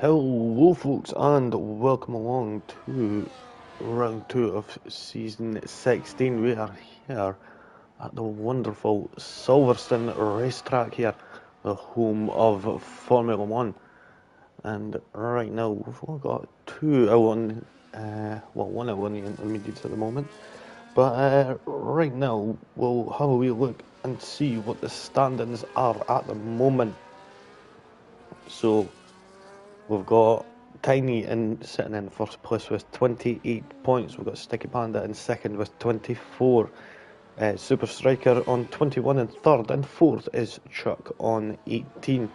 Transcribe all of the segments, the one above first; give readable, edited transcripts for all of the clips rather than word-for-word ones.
Hello folks and welcome along to round 2 of season 16. We are here at the wonderful Silverstone racetrack here, the home of Formula 1. And right now we've only got one out on the intermediates at the moment. But right now we'll have a wee look and see what the standings are at the moment. So we've got Tiny sitting in first place with 28 points. We've got Sticky Panda in second with 24. Super Striker on 21 in third, and fourth is Chuck on 18.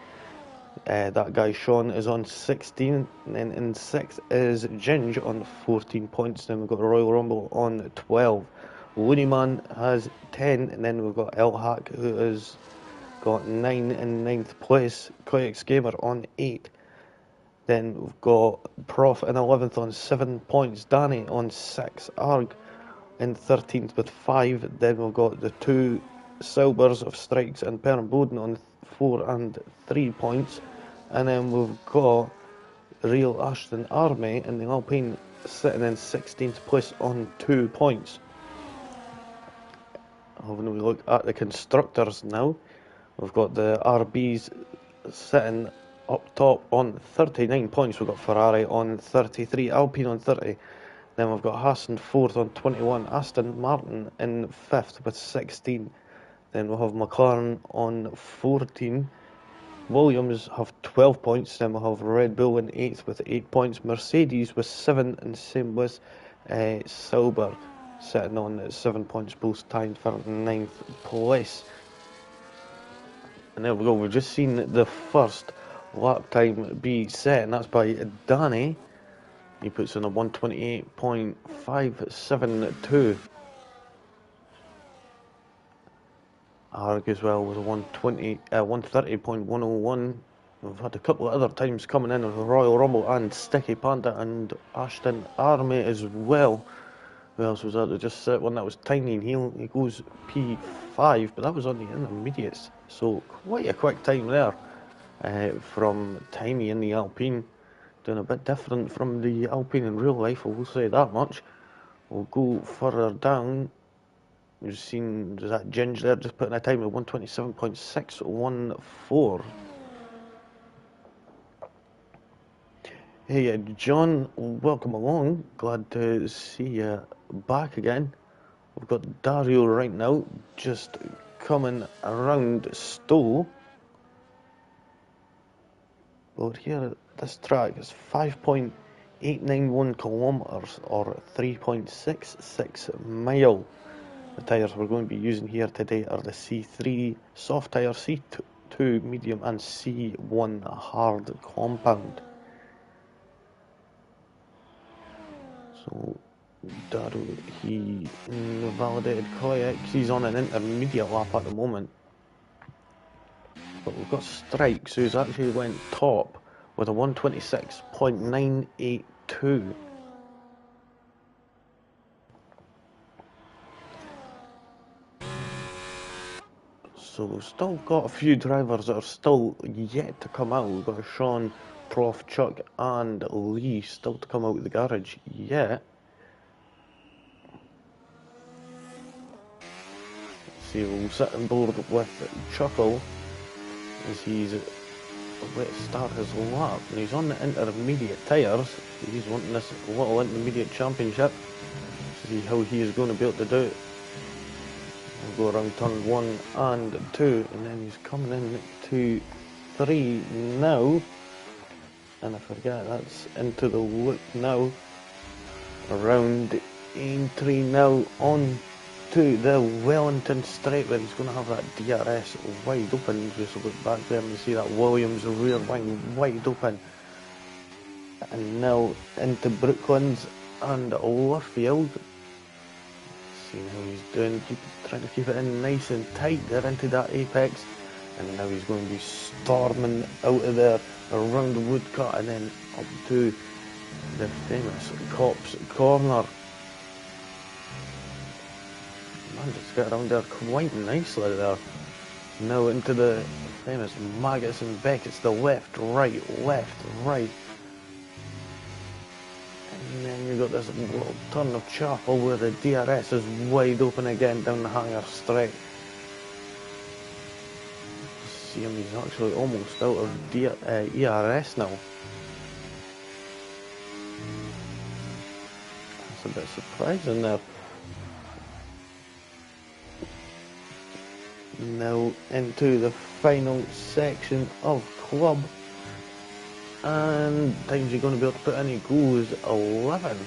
That guy Sean is on 16, and then in sixth is Ginge on 14 points. Then we've got Royal Rumble on 12. Looney Man has 10, and then we've got El Hack who has got 9 in ninth place. Koyx Gamer on 8. Then we've got Prof in 11th on 7 points. Danny on 6. Arg in 13th with 5. Then we've got the two Silbers of Strikes and Perrin Bowden on 4 and 3 points. And then we've got Real Ashton Army in the Alpine sitting in 16th place on 2 points. Having a look at the constructors now, we've got the RBs sitting up top on 39 points. We've got Ferrari on 33, Alpine on 30. Then we've got Haas in 4th on 21, Aston Martin in 5th with 16. Then we'll have McLaren on 14. Williams have 12 points. Then we'll have Red Bull in 8th with 8 points. Mercedes with 7, and same with Sauber sitting on 7 points, both tied for 9th place. And there we go, we've just seen the first lap time be set, and that's by Danny. He puts in a 128.572. Arg as well with a 130.101. We've had a couple of other times coming in with Royal Rumble and Sticky Panda and Ashton Army as well. Who else was that? Just one that was Tiny, and he goes P5, but that was on the intermediates, so quite a quick time there from Tiny in the Alpine. Doing a bit different from the Alpine in real life, I will say that much. We'll go further down. We've seen that Ginge there just putting a time of 127.614. Hey John, welcome along. Glad to see you back again. We've got Dario right now, just coming around Stowe. But here, this track is 5.891 kilometres or 3.66 mile. The tyres we're going to be using here today are the C3 soft tyre, C2 medium and C1 hard compound. So Daru, he validated Koyx. He's on an intermediate lap at the moment. But we've got Strikes, who's actually went top with a 126.982. So we've still got a few drivers that are still yet to come out. We've got Sean, Prof, Chuck and Lee still to come out of the garage yet. Let's see, we'll sit on board with Chuckle as he's about to start his lap, and he's on the intermediate tyres. He's wanting this little intermediate championship to see how he is going to be able to do it. We'll go around turn 1 and 2, and then he's coming in to 3 now, and I forget that's into the loop now. Around aim 3 now on to the Wellington straight, where he's going to have that DRS wide open. Just look back there and you see that Williams rear wing wide open. And now into Brooklands and Luffield. Seeing how he's doing, trying to keep it in nice and tight there into that apex. And now he's going to be storming out of there around the woodcut and then up to the famous Cops Corner. Just get around there quite nicely there. Now into the famous Maggots and Beckett's, the left, right, you got this little turn of chapel where the DRS is wide open again down the hangar straight. See him, he's actually almost out of ERS now. That's a bit surprising there. Now into the final section of club, and times you're going to be able to put in, he goes 11,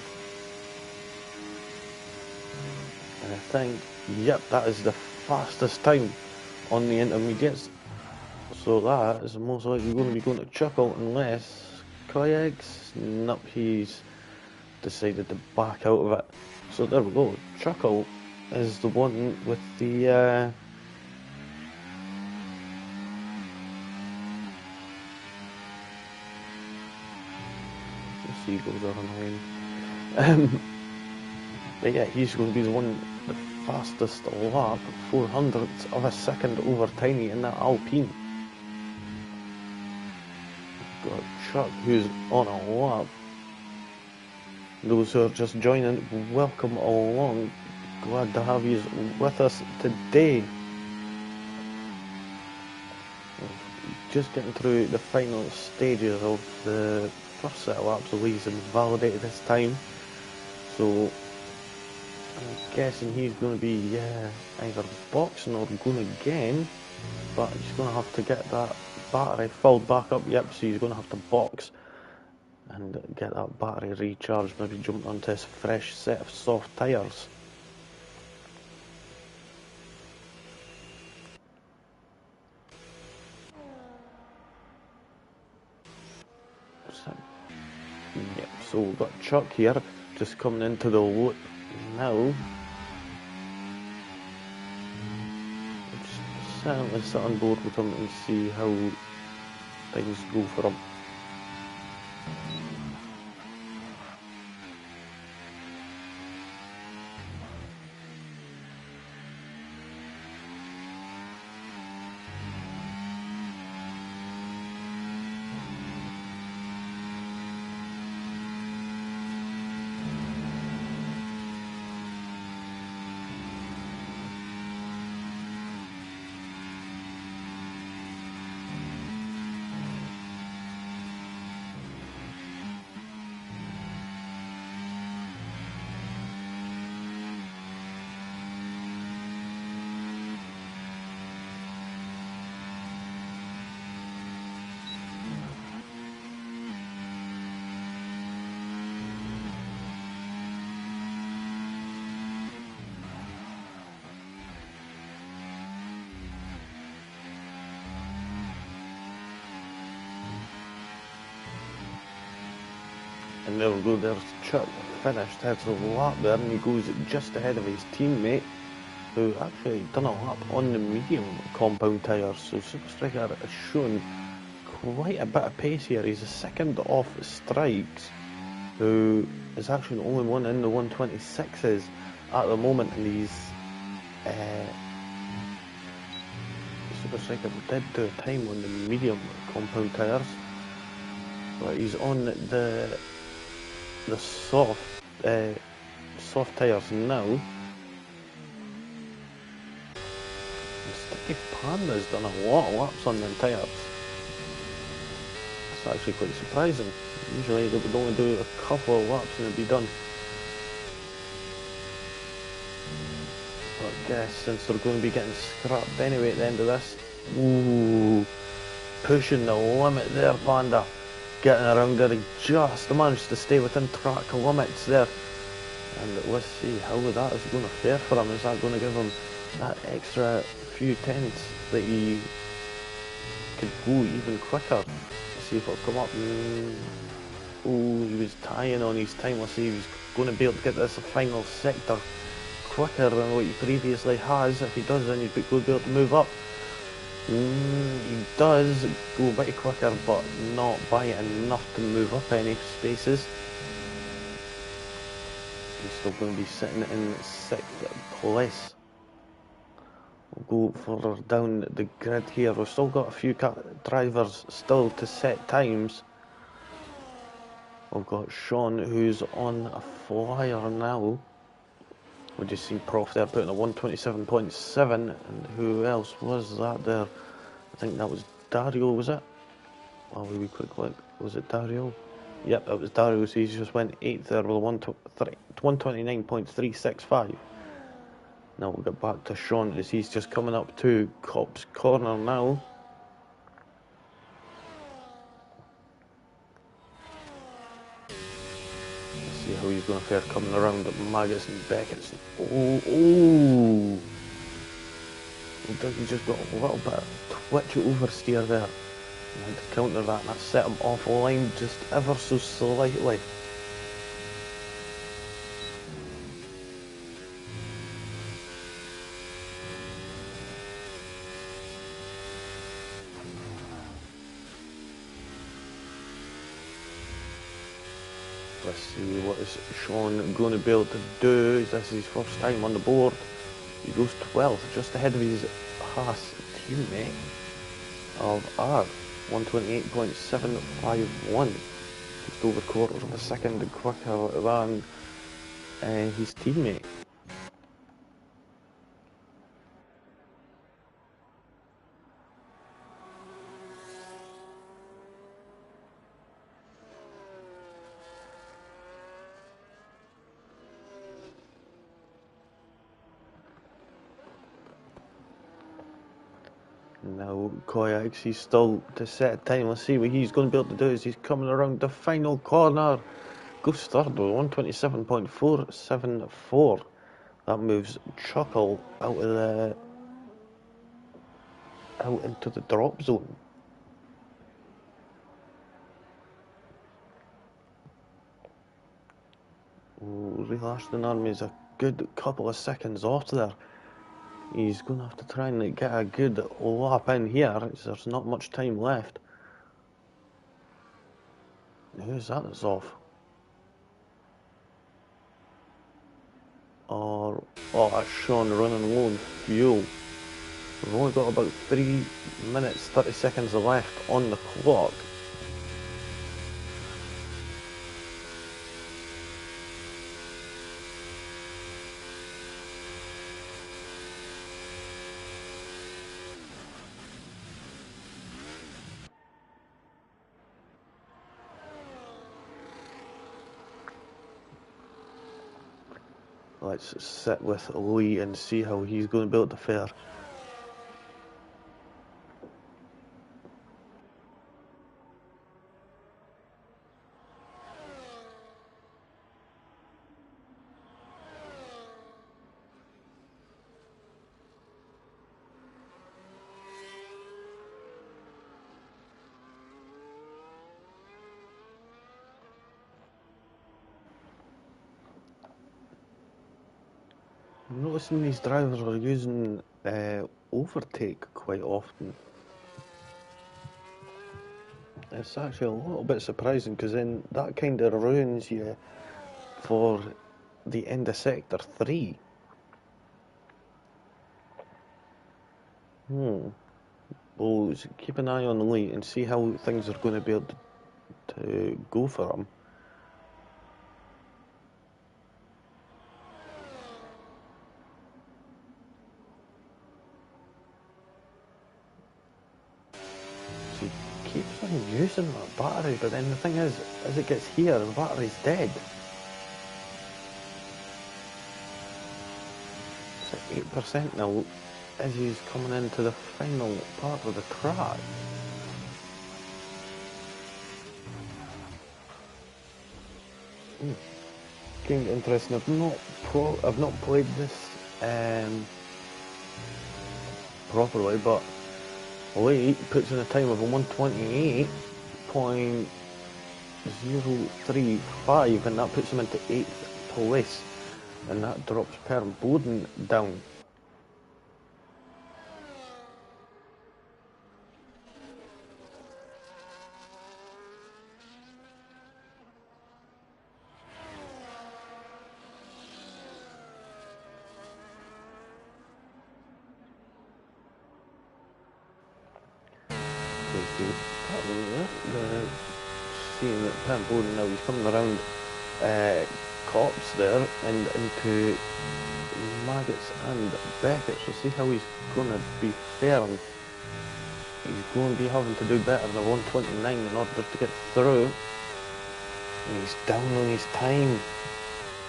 and I think, yep, that is the fastest time on the intermediates, so that is most likely going to be going to Chuckle unless Kayaks, nope, he's decided to back out of it. So there we go, Chuckle is the one with the seagulls are annoying. But yeah, he's going to be the one, the fastest lap, 400ths of a second over Tiny in that Alpine. Got Chuck who's on a lap. Those who are just joining, welcome along. Glad to have you with us today. Just getting through the final stages of the first set of laps. The leads invalidated this time, so I'm guessing he's going to be either boxing or going again, but he's going to have to get that battery filled back up. Yep, so he's going to have to box and get that battery recharged, maybe jump onto his fresh set of soft tyres. Yep, so we've got Chuck here, just coming into the loop now. Just certainly sit on board with him and see how things go for him. And there we go, there's Chuck finished, heads the lap there, and he goes just ahead of his teammate, who actually done a lap on the medium compound tyres. So Super Striker has shown quite a bit of pace here. He's a second off Strikes, who is actually the only one in the 126s at the moment, and he's Super Striker did do a time on the medium compound tyres, but he's on the soft tyres now. Sticky Panda's done a lot of laps on them tyres. That's actually quite surprising. Usually they would only do a couple of laps and it'd be done. But I guess since they're going to be getting scrapped anyway at the end of this. Ooh, pushing the limit there, Panda. Getting around there, he just managed to stay within track limits there. And let's see how that is going to fare for him. Is that going to give him that extra few tenths that he could go even quicker? Let's see if it'll come up. Oh, he was tying on his time. Let's see if he's going to be able to get this final sector quicker than what he previously has. If he does, then he'd be able to move up. He does go a bit quicker, but not by enough to move up any spaces. He's still going to be sitting in 6th place. We'll go further down the grid here. We've still got a few drivers still to set times. I've got Sean, who's on a flyer now. We just seen Prof there putting a 127.7, and who else was that there? I think that was Dario, was it? Oh, we quick look. Was it Dario? Yep, it was Dario, so he just went 8th there with a 129.365. Now we'll get back to Sean as he's just coming up to Cop's corner now. Let's see how he's going to fare coming around at Magus and Beckett's. Oh! Looks like he's just got a little bit of twitch oversteer there. I had to counter that, and I set him off line just ever so slightly. Let's see what is Sean going to be able to do. This is his first time on the board. He goes 12th, just ahead of his Haas teammate of R, 128.751. Just over quarter of a second quicker than his teammate. Now Koyax, he's still to set time. Let's see what he's going to be able to do as he's coming around the final corner. Goes third with 127.474. That moves Chuckle out into the drop zone. Real Ashton Army is a good couple of seconds off there. He's going to have to try and get a good lap in here. There's not much time left. Who's that that's off? Oh, that's Sean running low on fuel. We've only got about 3 minutes 30 seconds left on the clock. Let's sit with Lee and see how he's going to be able to fare. I'm noticing these drivers are using overtake quite often. It's actually a little bit surprising because then that kind of ruins you for the end of sector 3. We'll keep an eye on Lee and see how things are going to be able to go for him. He keeps on using that battery, but then the thing is, as it gets here, the battery's dead. It's at 8% now as he's coming into the final part of the track. Kind of interesting. I've not played this properly, but Lee puts in a time of a 128.035, and that puts him into 8th place, and that drops Per Bowden down. The seeing that Pat Bowden now, he's coming around Cops there and into Maggots and Beckett. So see how he's going to be faring. He's going to be having to do better than 129 in order to get through. And he's down on his time.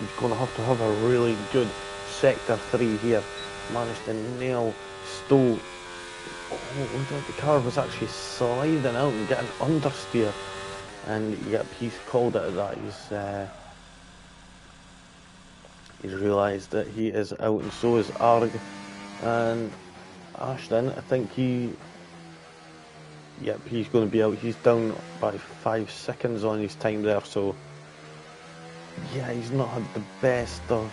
He's going to have a really good sector 3 here. Managed to nail Stowe. Oh, the car was actually sliding out and getting understeer. And yep, he's called it at that. He's realised that he is out, and so is Arg. And Ashton, I think yep, he's going to be out. He's down by 5 seconds on his time there, so yeah, he's not had the best of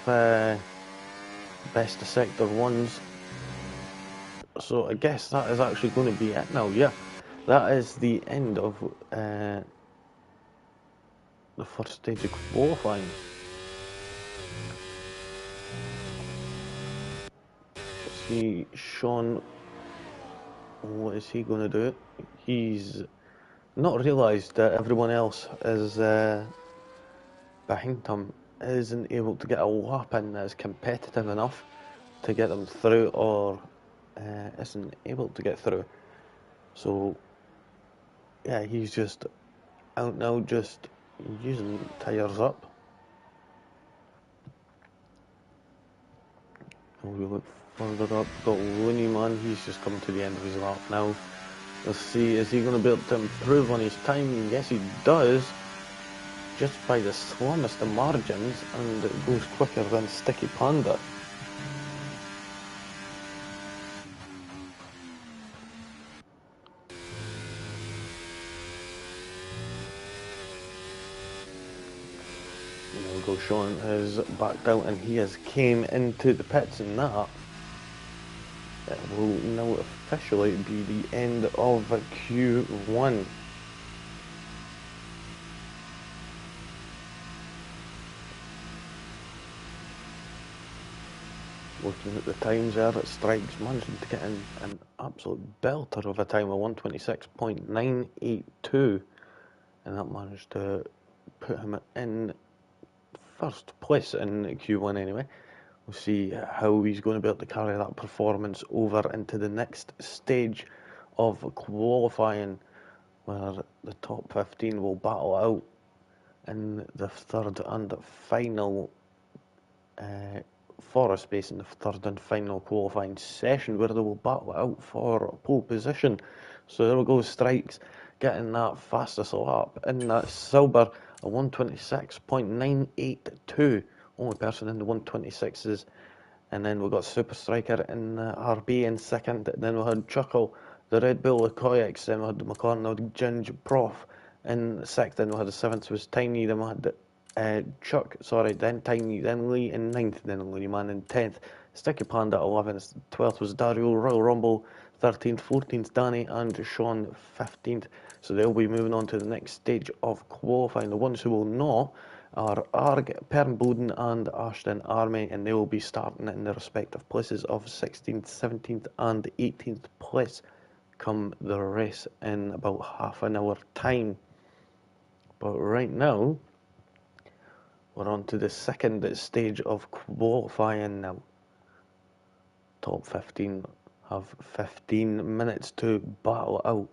sector 1s. So I guess that is actually going to be it now. Yeah, that is the end of the first stage of qualifying. See Sean, what is he going to do? He's not realised that everyone else is behind him, isn't able to get a lap in that is competitive enough to get them through, or isn't able to get through. So yeah, he's just out now, just using tyres up. And we look further up, got Looney Man, he's just coming to the end of his lap now. Let's see, is he going to be able to improve on his time? Yes, he does, just by the slimmest of margins, and it goes quicker than Sticky Panda. There we go, Sean has backed out and he has came into the pits, and that it will now officially be the end of Q1. Looking at the times there, at Strikes managing to get in an absolute belter of a time of 126.982, and that managed to put him in first place in Q1 anyway. We'll see how he's going to be able to carry that performance over into the next stage of qualifying, where the top 15 will battle out in the third and final for a space in the third and final qualifying session, where they will battle out for pole position. So there we go, Strikes getting that fastest lap in that silver, a 126.982. Only person in the 126s. And then we got Super Striker in the RB in second. Then we had Chuckle, the Red Bull, the Koyaks. Then we had the McLaren, we had Ginge Prof in sixth. Then we had the seventh was Tiny. Then we had Chuck, then Tiny, then Lee in ninth. Then Lee Man in 10th. Sticky Panda 11th. 12th was Dario, Royal Rumble 13th. 14th Danny, and Sean 15th. So they'll be moving on to the next stage of qualifying. The ones who will not are Arg, Pernboden and Ashton Army, and they will be starting in their respective places of 16th, 17th and 18th place come the race in about half an hour time. But right now, we're on to the second stage of qualifying now. Top 15 have 15 minutes to battle out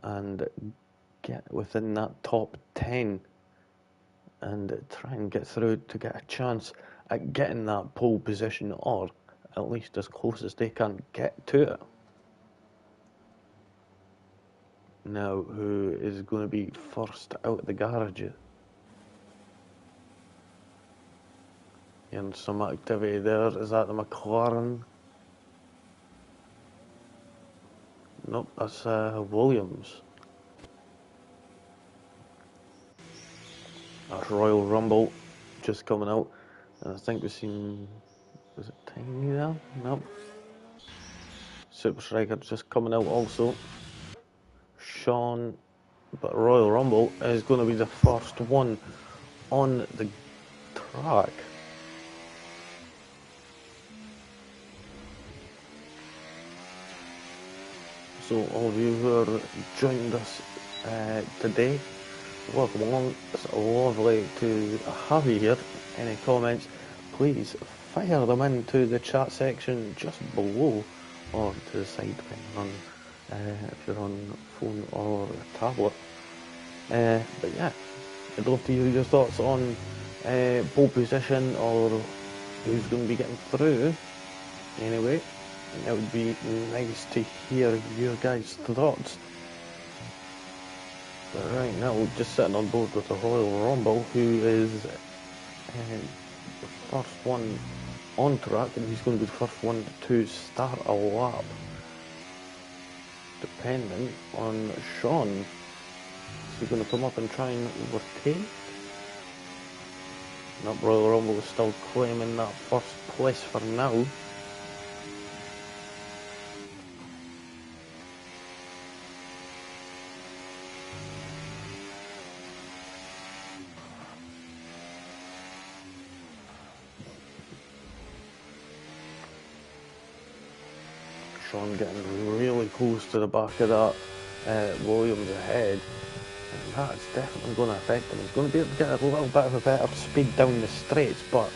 and get within that top 10 and try and get through to get a chance at getting that pole position, or at least as close as they can get to it. Now, who is going to be first out of the garage? And some activity there. Is that the McLaren? Nope, that's Williams. That's Royal Rumble just coming out. And I think we've seen... Was it Tiny there? Nope. Super Striker just coming out also. Sean, but Royal Rumble is going to be the first one on the track. So all of you who are joined us today, welcome along. It's lovely to have you here. Any comments, please fire them into the chat section just below or to the side, depending on if you're on phone or tablet. But yeah, I'd love to hear your thoughts on pole position or who's going to be getting through. Anyway, it would be nice to hear your guys' thoughts. But right now, just sitting on board with the Royal Rumble, who is the first one on track, and he's going to be the first one to start a lap, depending on Sean. Is he going to come up and try and overtake? Nope, Royal Rumble is still claiming that first place for now. Sean getting really close to the back of that Williams ahead, and that's definitely going to affect him. He's going to be able to get a little bit of a better speed down the straights, but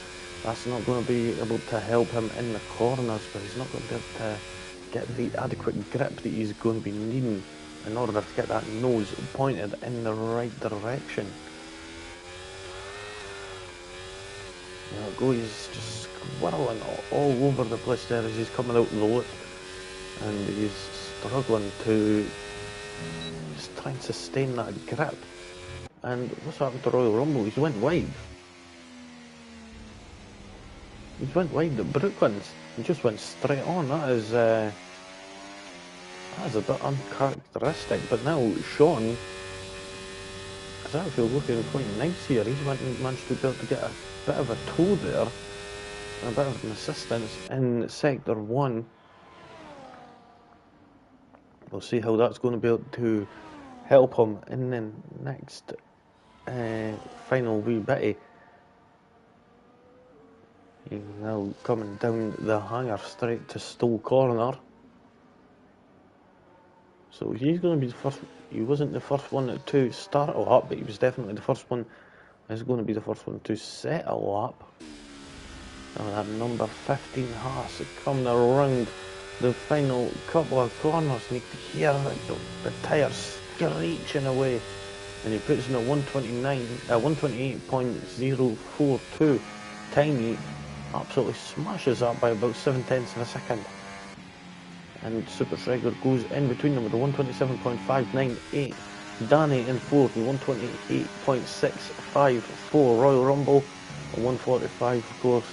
that's not going to be able to help him in the corners, but he's not going to be able to get the adequate grip that he's going to be needing in order to get that nose pointed in the right direction. There it goes, he's just squirreling all over the place there as he's coming out of the loop. And he's struggling to just try and sustain that grip. And what's happened to Royal Rumble? He's went wide. He's went wide at Brooklands. He just went straight on. That is a bit uncharacteristic. But now Sean is actually looking quite nice here. He's managed to be able to get a bit of a toe there, and a bit of an assistance in Sector 1. We'll see how that's going to be able to help him in the next final wee bitty. He's now coming down the hangar straight to Stowe Corner. So he's going to be the first. He wasn't the first one to start a lap, but he was definitely the first one. He's going to be the first one to set a lap. Now that number 15 Haas coming around the final couple of corners, and you can hear the tyres screeching away, and he puts in a 128.042. Tiny absolutely smashes that by about 7/10 of a second, and Super Striker goes in between them with a 127.598. Danny in fourth with 128.654. Royal Rumble at 145, of course.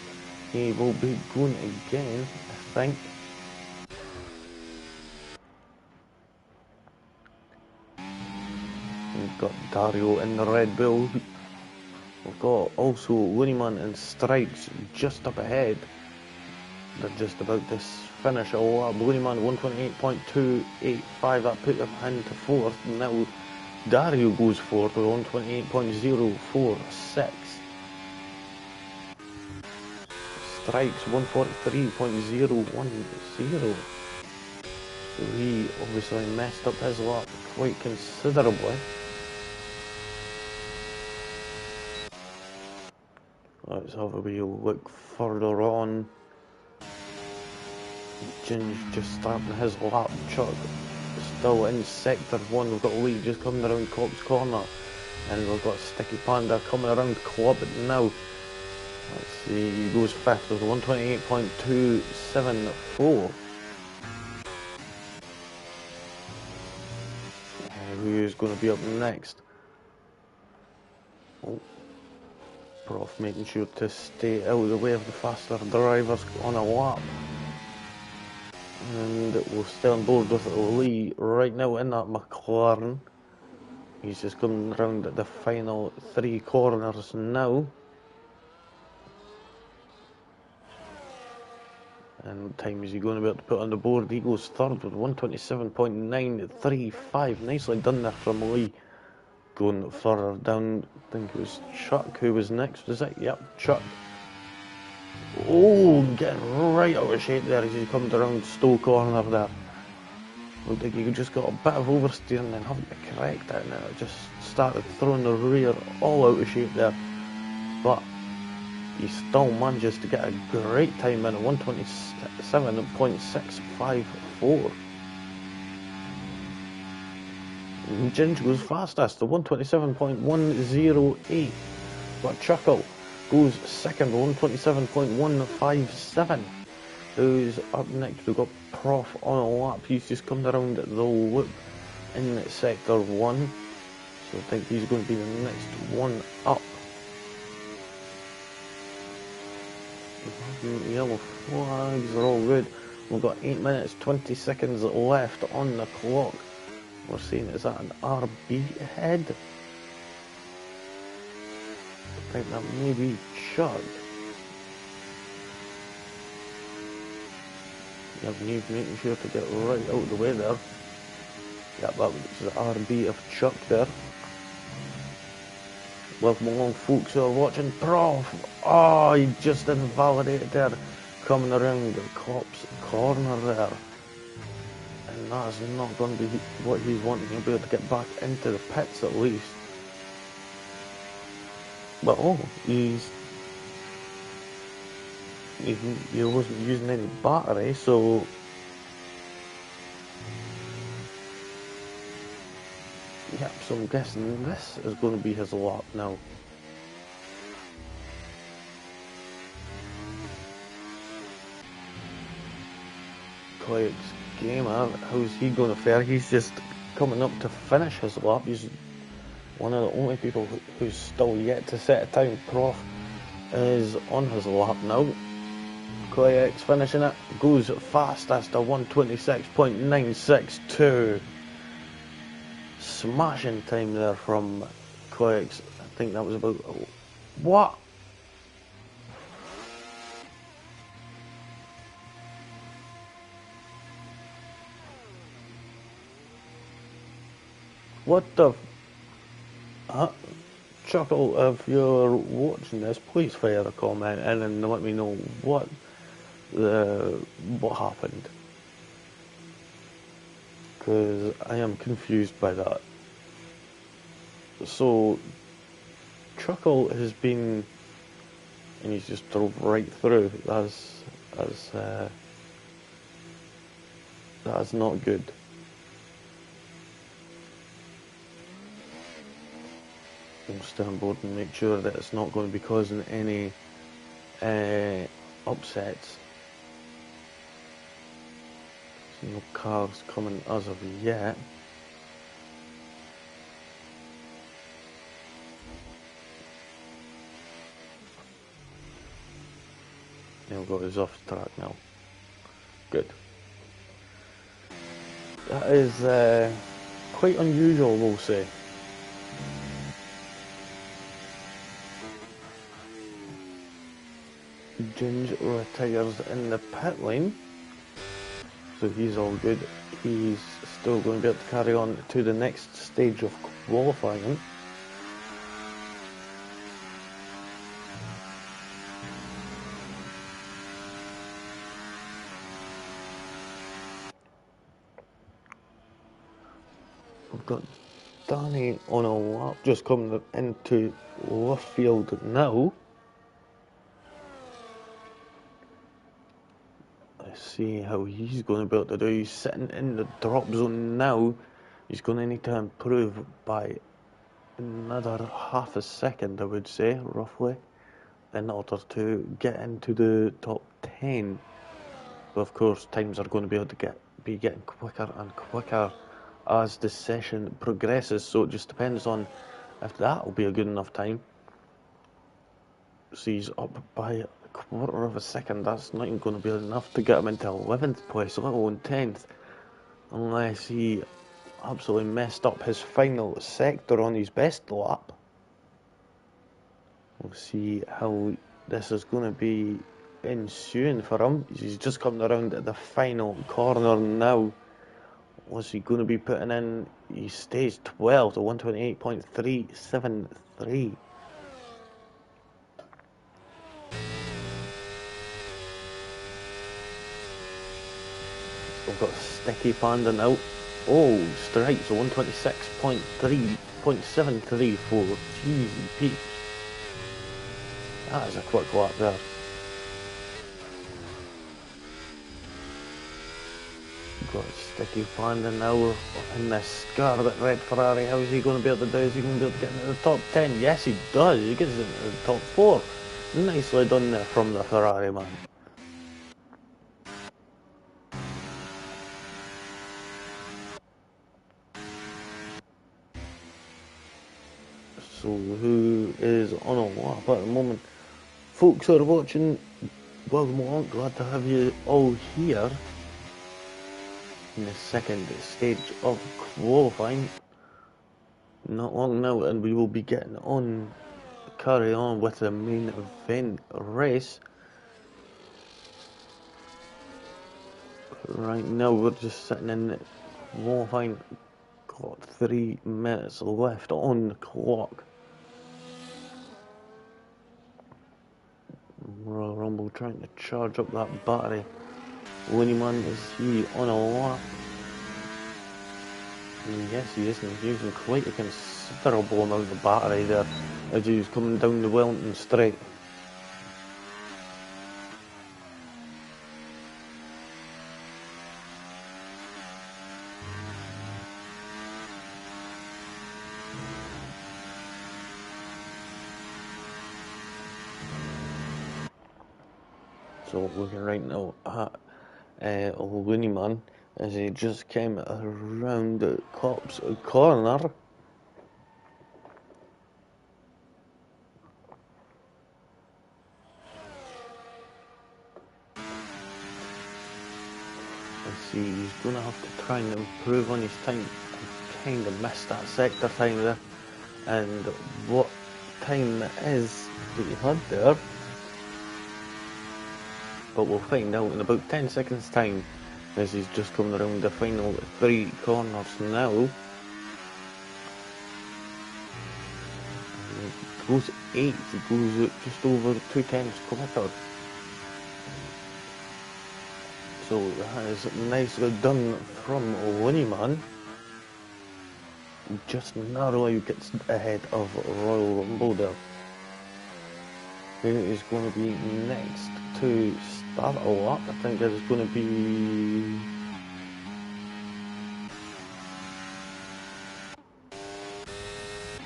He will be going again, I think. We've got Dario in the Red Bull. We've got also Looneyman and Stripes just up ahead. They're just about to finish a lap. Looneyman 128.285, that put him into fourth. Now Dario goes fourth with 128.046. Stripes 143.010. So he obviously messed up his lap quite considerably. Let's have a wee look further on. Ginge just starting his lap. Chuck still in sector 1. We've got Lee just coming around Cobb's Corner, and we've got Sticky Panda coming around Club now. Let's see, he goes fifth with 128.274. Who's going to be up next? Oh, Prof making sure to stay out of the way of the faster drivers on a lap. And we'll stay on board with Lee right now in that McLaren. He's just coming around the final 3 corners now. And what time is he going to be able to put on the board? He goes third with 127.935. Nicely done there from Lee. Going further down, I think it was Chuck who was next, was it? Yep, Chuck. Oh, getting right out of shape there as he comes around Stowe Corner there. Looked like he just got a bit of oversteer and then having to correct it, and it just started throwing the rear all out of shape there. But he still manages to get a great time in at 127.654. Ginge goes fastest, the 127.108. But Chuckle goes second, 127.157. Who's up next? We've got Prof on a lap. He's just coming around the loop in sector 1. So I think he's going to be the next one up. Yellow flags are all good. We've got 8 minutes 20 seconds left on the clock. We're seeing, is that an RB head? I think that may be Chug. Yep, Neve making sure to get right out of the way there. Yep, that was the RB of Chuck there. Welcome along, folks who are watching. Prof! Oh, he just invalidated there, coming around the cop's corner there. And that's not going to be what he's wanting. He'll be able to get back into the pits at least. But oh, he wasn't using any battery, so yep, so I'm guessing this is going to be his lap now. Quiet Gamer, how's he going to fare? He's just coming up to finish his lap. He's one of the only people who's still yet to set a time. Prof is on his lap now. Koyx finishing it, goes fastest to 126.962. Smashing time there from Koyx. I think that was about... What? What the... Chuckle, if you're watching this, please fire a comment in and let me know what happened. Because I am confused by that. So, Chuckle has been... And he's just drove right through. That's not good. We'll stay on board and make sure that it's not going to be causing any upsets. There's no cars coming as of yet. Neil got his off the track now. Good. That is quite unusual, we'll say. Ginge retires in the pit lane, so he's all good. He's still going to be able to carry on to the next stage of qualifying. We've got Danny on a lap, just coming into left field now. See how he's going to be able to do. He's sitting in the drop zone now. He's going to need to improve by another half a second, I would say, roughly, in order to get into the top 10. But of course, times are going to be able to be getting quicker and quicker as the session progresses. So it just depends on if that will be a good enough time. So he's up by a quarter of a second. That's not even going to be enough to get him into 11th place, let alone 10th, unless he absolutely messed up his final sector on his best lap. We'll see how this is going to be ensuing for him. He's just coming around at the final corner now. What's he going to be putting in? He stays 12 to 128.373. We've got Sticky Panda now. Oh, strikes 126.3.73 for GP. That is a quick lap there. We've got Sticky Panda now in this scarlet red Ferrari. How is he going to be able to do? Is he going to be able to get into the top 10? Yes, he does. He gets into the top 4. Nicely done there from the Ferrari man. So who is on a lap at the moment? Folks who are watching, welcome along. Glad to have you all here in the second stage of qualifying. Not long now, and we will be getting on, carry on with the main event race. Right now, we're just sitting in qualifying. Got 3 minutes left on the clock. Royal Rumble trying to charge up that battery. Winnie Man, is he on a lap? Yes, he is. He's using quite a considerable amount of battery there as he's coming down the Wellington Straight. So looking right now at Looney Man as he just came around the Cop's corner. Let's see, he's going to have to try and improve on his time. I kind of missed that sector time there. And what time it is that he had there. But we'll find out in about 10 seconds time as he's just coming around the final 3 corners now. He goes 8, he goes just over 2 tenths quicker. So that is nicely done from Winnie Man. Just narrowly gets ahead of Royal Rumble there. Who is going to be next to start a lap? I think it is going to be...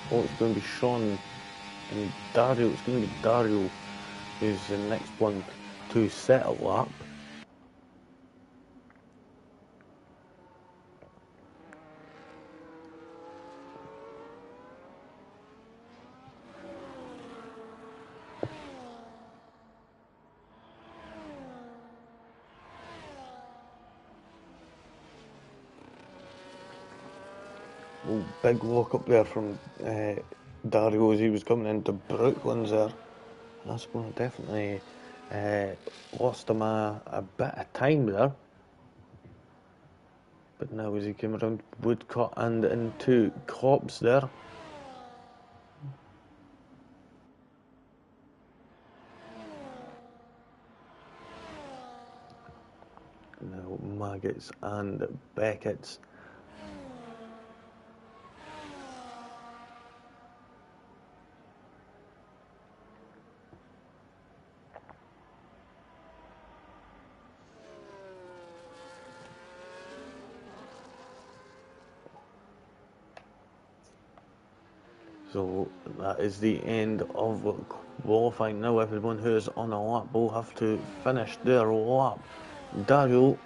Oh, it's going to be Sean and Dario. It's going to be Dario who's the next one to set a lap. Oh, big walk up there from Dario as he was coming into Brooklands there. That's going to definitely lost him a bit of time there. But now as he came around Woodcote and into Cops there. Now Maggots and Beckett's. So that is the end of qualifying. Now everyone who is on a lap will have to finish their lap. Dario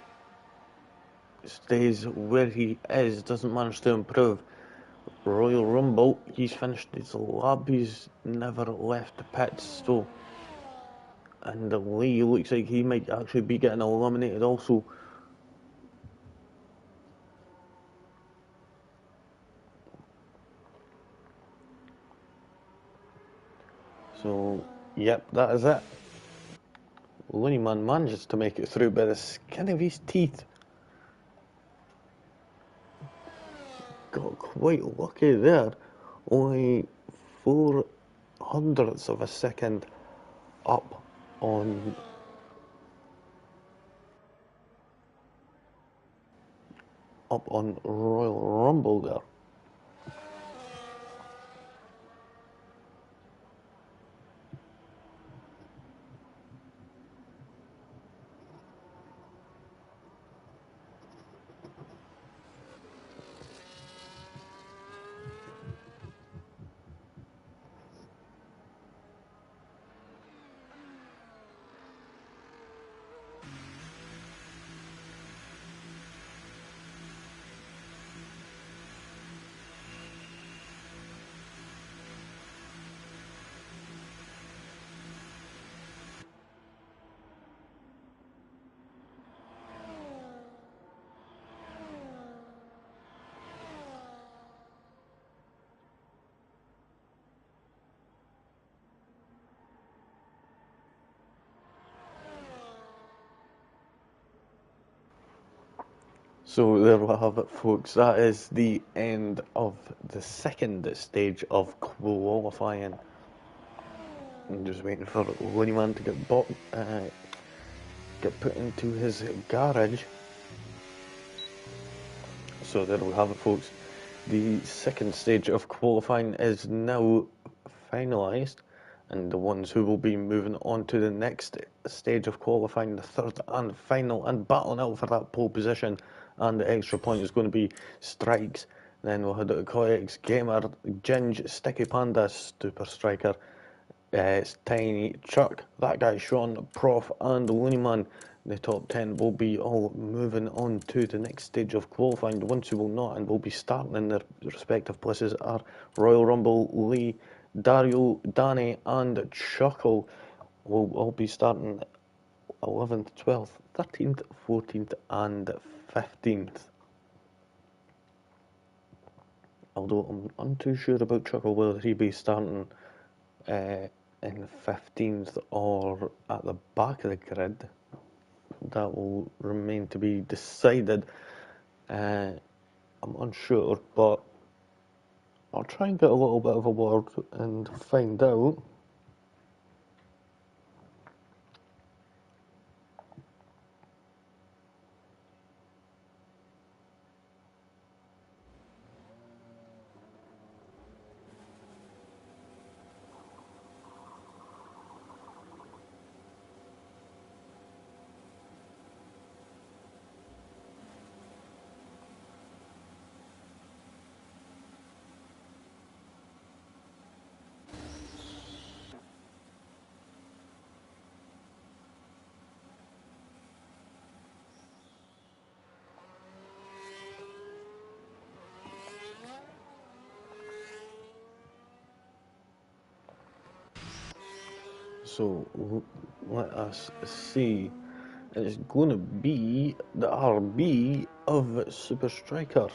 stays where he is, doesn't manage to improve. Royal Rumble, he's finished his lap, he's never left the pits, so... And Lee looks like he might actually be getting eliminated also. So, yep, that is it. Looney Man manages to make it through by the skin of his teeth. Got quite lucky there. Only 0.04 of a second up on up on Royal Rumble there. So there we have it, folks. That is the end of the second stage of qualifying. I'm just waiting for Winnieman to get put into his garage. So there we have it, folks. The second stage of qualifying is now finalised, and the ones who will be moving on to the next stage of qualifying, the third and final, and battling out for that pole position and the extra point, is going to be Strikes. Then we'll head to Koix, Gamer, Ginge, Sticky Panda, Super Striker, Tiny, Chuck, that guy Sean, Prof, and Looney Man. The top 10 will be all moving on to the next stage of qualifying. The ones who will not and will be starting in their respective places are Royal Rumble, Lee, Dario, Danny, and Chuckle. Will all be starting 11th, 12th, 13th, 14th, and 15th. Although I'm untoo sure about Chuckle, whether he'll be starting in 15th or at the back of the grid. That will remain to be decided. I'm unsure, but I'll try and get a little bit of a word and find out. So let us see. It's going to be the RB of Super Striker.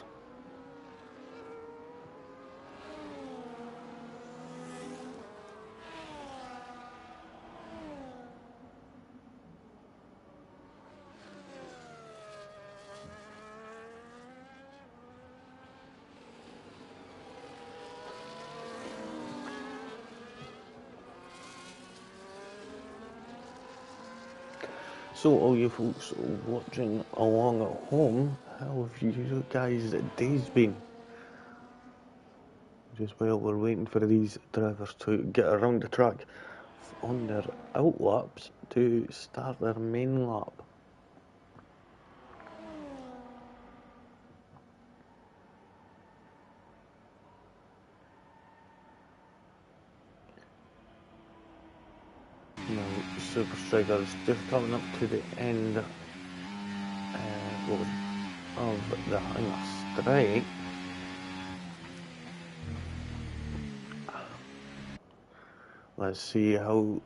So all you folks watching along at home, how have you guys' days been? Just while we're waiting for these drivers to get around the track on their out laps to start their main lap. Now Super Striker is just coming up to the end of the high straight. Let's see how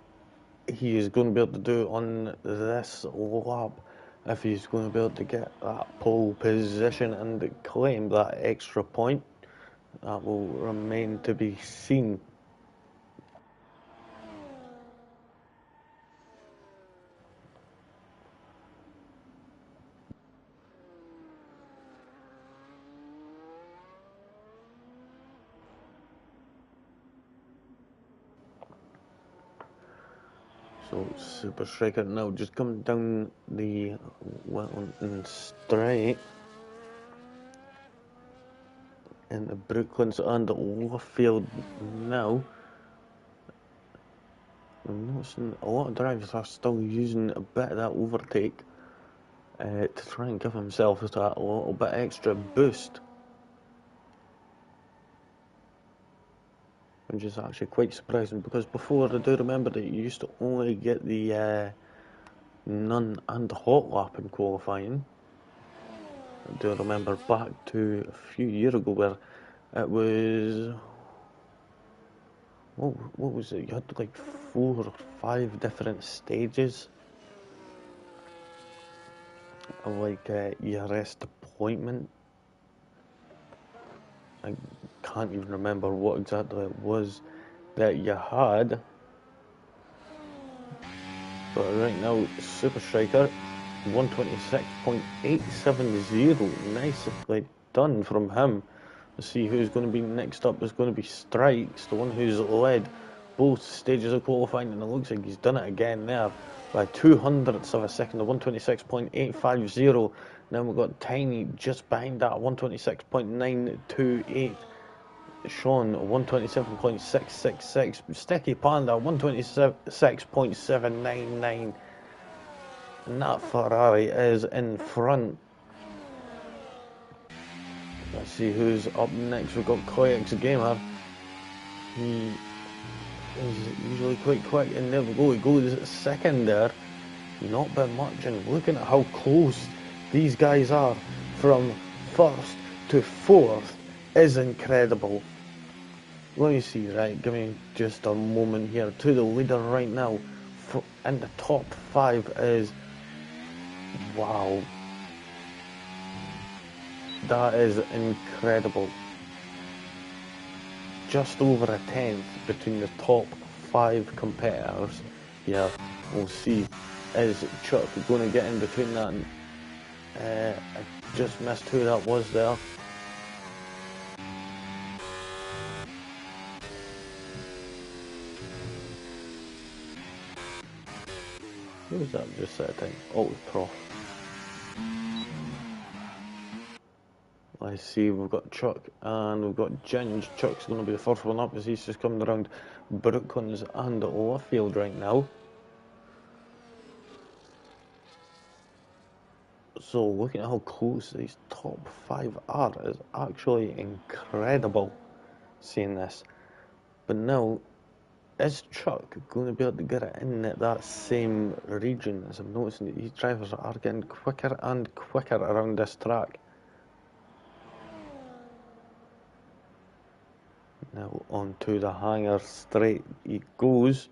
he is going to be able to do on this lap, if he's going to be able to get that pole position and claim that extra point. That will remain to be seen. So Super Striker now just coming down the Wellington straight. in the Brooklands and Luffield now. I'm noticing a lot of drivers are still using a bit of that overtake to try and give himself that little bit extra boost, which is actually quite surprising, because before, I do remember that you used to only get the none and hot lap in qualifying. I do remember back to a few years ago where it was, what was it? You had like 4 or 5 different stages of like your rest appointment. I can't even remember what exactly it was that you had. But right now, Super Striker, 126.870. Nicely done from him. Let's see who's going to be next up. Is going to be Strikes, the one who's led both stages of qualifying, and it looks like he's done it again there by 200ths of a second, to 126.850. Now we've got Tiny just behind that, 126.928. Sean, 127.666. Sticky Panda, 126.799. And that Ferrari is in front. Let's see who's up next. We've got Koyak's Gamer. He is usually quite quick, and there we go. He goes second there. Not by much, and looking at how close these guys are from first to fourth is incredible. Let me see, right, give me just a moment here. To the leader right now, in the top 5 is, wow, that is incredible. Just over a tenth between the top 5 competitors. Yeah, we'll see. Is Chuck going to get in between that? I just missed who that was there. Who was that just at a time? Oh, Prof. I see we've got Chuck and we've got Ginge. Chuck's going to be the first one up as he's just coming around Brooklands and Luffield right now. So looking at how close these top 5 are is actually incredible seeing this. But now, is Chuck going to be able to get it in that same region? As I'm noticing that these drivers are getting quicker and quicker around this track. Now onto the hangar straight he goes.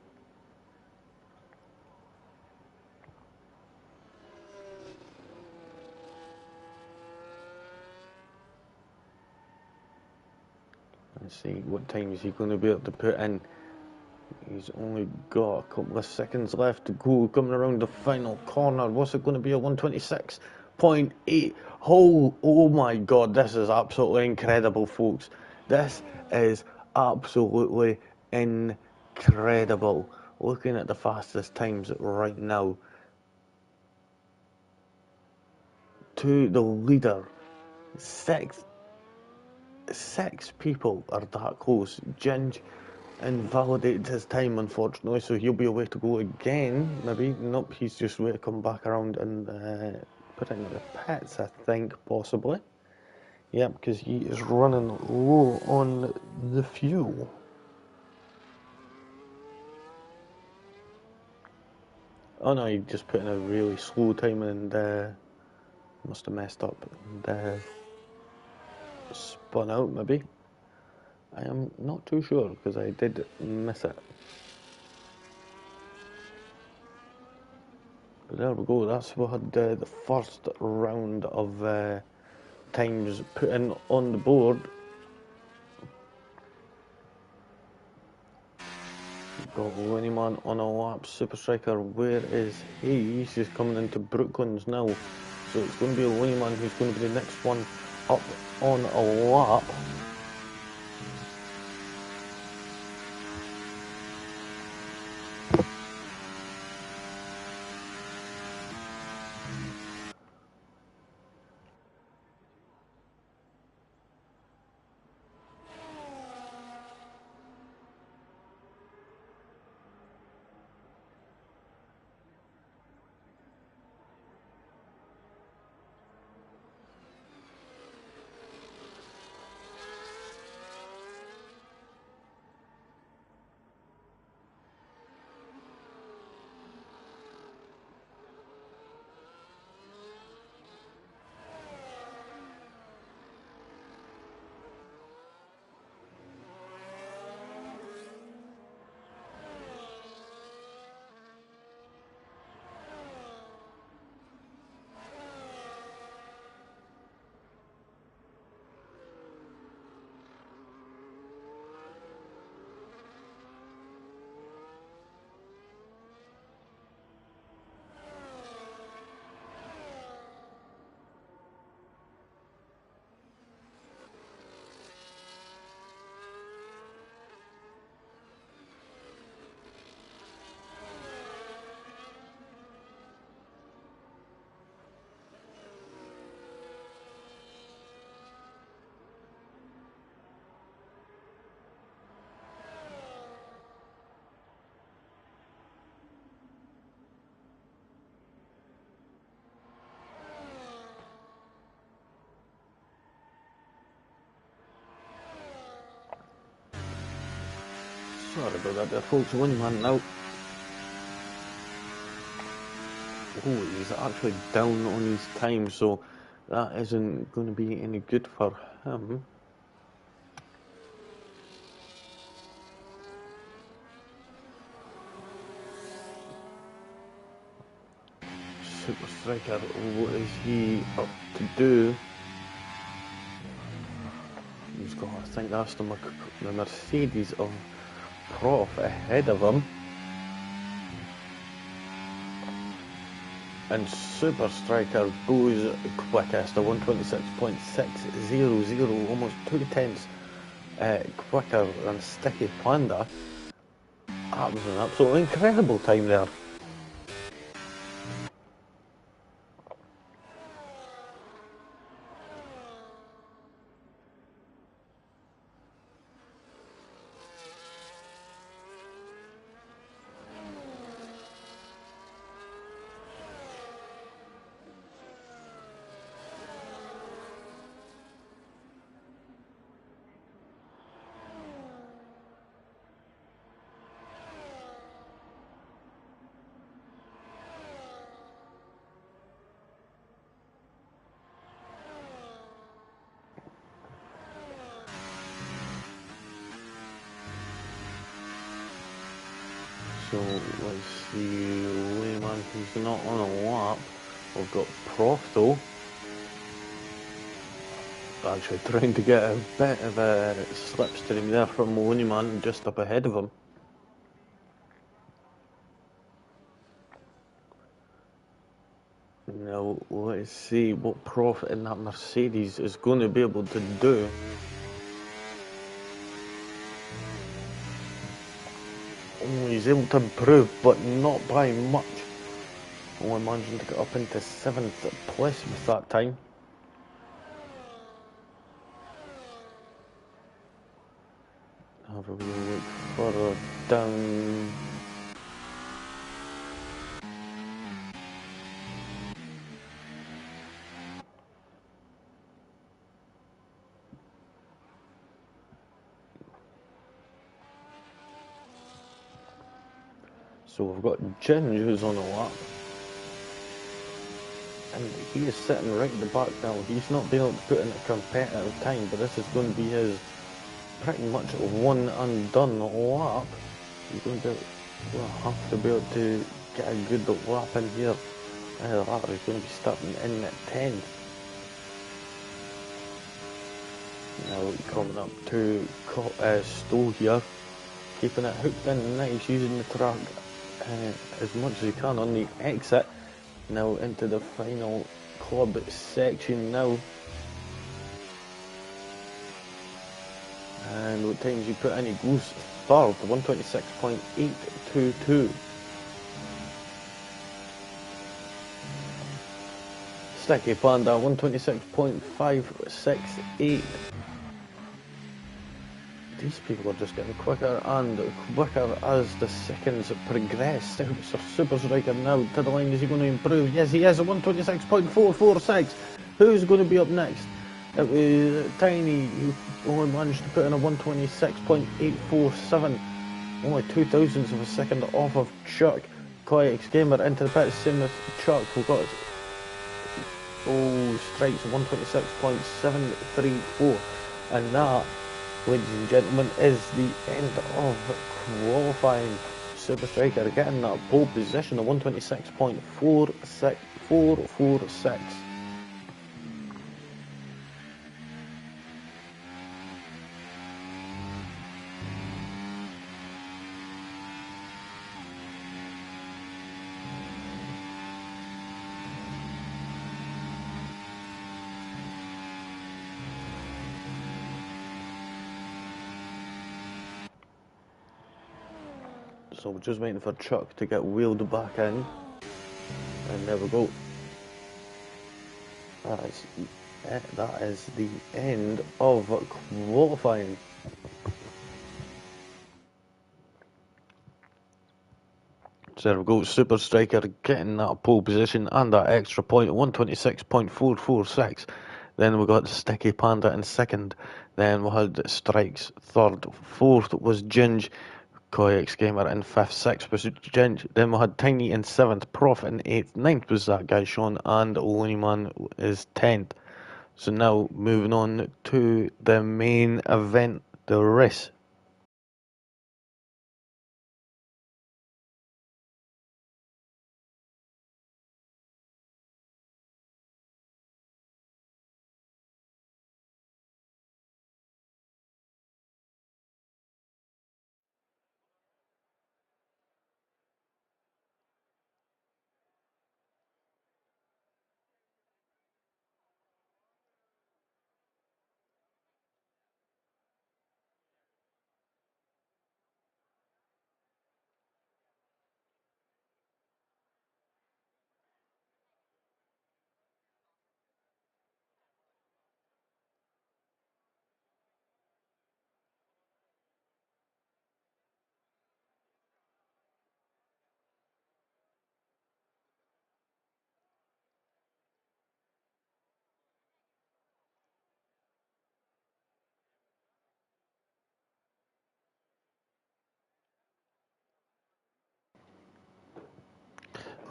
Let's see, what time is he going to be able to put in? He's only got a couple of seconds left to go, coming around the final corner. What's it going to be? A 126.8. Oh my god, this is absolutely incredible, folks. This is absolutely incredible. Looking at the fastest times right now, to the leader, six people are that close. Ginge invalidated his time, unfortunately, so he'll be away to go again, maybe. Nope, he's just way to come back around and put in the pits, I think, possibly. Yep, because he is running low on the fuel. Oh no, he just put in a really slow time and must have messed up and spun out, maybe. I am not too sure because I did miss it. But there we go, that's what had the first round of times put in on the board. We've got Winnieman on a lap. Super Striker, where is he? He's just coming into Brooklands now. So it's going to be Winnieman who's going to be the next one up on a lap. Sorry about that there, folks. One man now. Oh, he's actually down on his time, so that isn't going to be any good for him. Super Striker, what is he up to do? He's got, I think that's the Mercedes of Prof ahead of him. And Super Striker goes quickest, a 126.600, almost 2/10 quicker than Sticky Panda. That was an absolutely incredible time there. So let's see, Layman, he's not on a lap. We've got Prof though. Actually trying to get a bit of a slipstream there from Layman just up ahead of him. Now let's see what Prof in that Mercedes is going to be able to do. Oh, he's able to improve, but not by much. Only managing to get up into 7th place with that time. Have a wee look further down. So we've got Ginge who's on a lap. And he is sitting right at the back now. He's not been able to put in a competitive time, but this is going to be his pretty much one and done lap. He's going to have to be able to get a good lap in here. Either that or he's going to be starting in at 10th. Now coming up to Stowe here, keeping it hooked in nice, using the track as much as he can on the exit. Now into the final club section now. And what times he put in, he goes third, 126.822. Sticky Panda, 126.568. These people are just getting quicker and quicker as the seconds progress. Super Striker now to the line. Is he going to improve? Yes, he is. A 126.446. Who's going to be up next? It was Tiny, who only managed to put in a 126.847. Only 0.02 of a second off of Chuck. Koyx Gamer into the pit, same as Chuck. We've got strikes 126.734. And that, ladies and gentlemen, is the end of qualifying. Super Striker getting that pole position of 126.446. So we're just waiting for Chuck to get wheeled back in. And there we go. That is the end of qualifying. So there we go, Super Striker getting that pole position and that extra point, 126.446. Then we got Sticky Panda in second. Then we had Strikes third. Fourth was Ginge. Koyx Gamer in 5th, 6th was Ginge. Then we had Tiny in 7th, Prof in 8th, 9th was that guy Sean, and Loneyman is 10th. So now moving on to the main event, the race.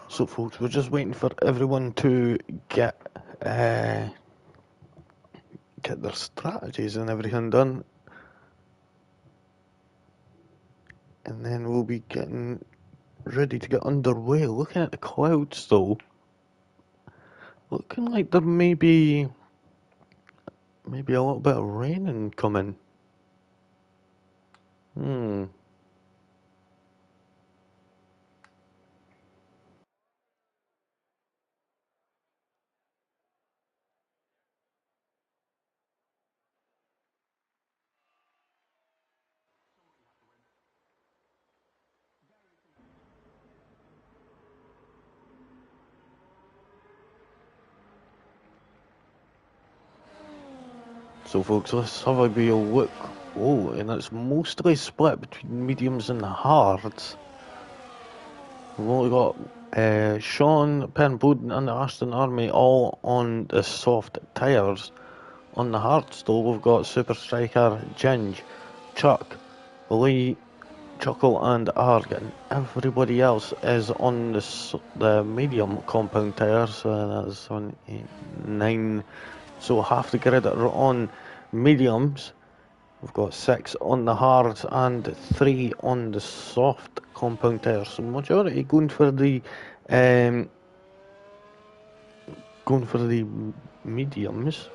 So folks, we're just waiting for everyone to get their strategies and everything done. And then we'll be getting ready to get underway. Looking at the clouds though, looking like there may be maybe a little bit of rain coming. So folks, let's have a real look. Oh, and it's mostly split between mediums and hards. We've only got Sean, Penboden and the Aston Army all on the soft tyres. On the hards though, we've got Super Striker, Ginge, Chuck, Lee, Chuckle and Arg, and everybody else is on the medium compound tyres. That's on 8, 9. So half the grid are on mediums. We've got 6 on the hards and 3 on the soft compound tyres. So majority going for the mediums.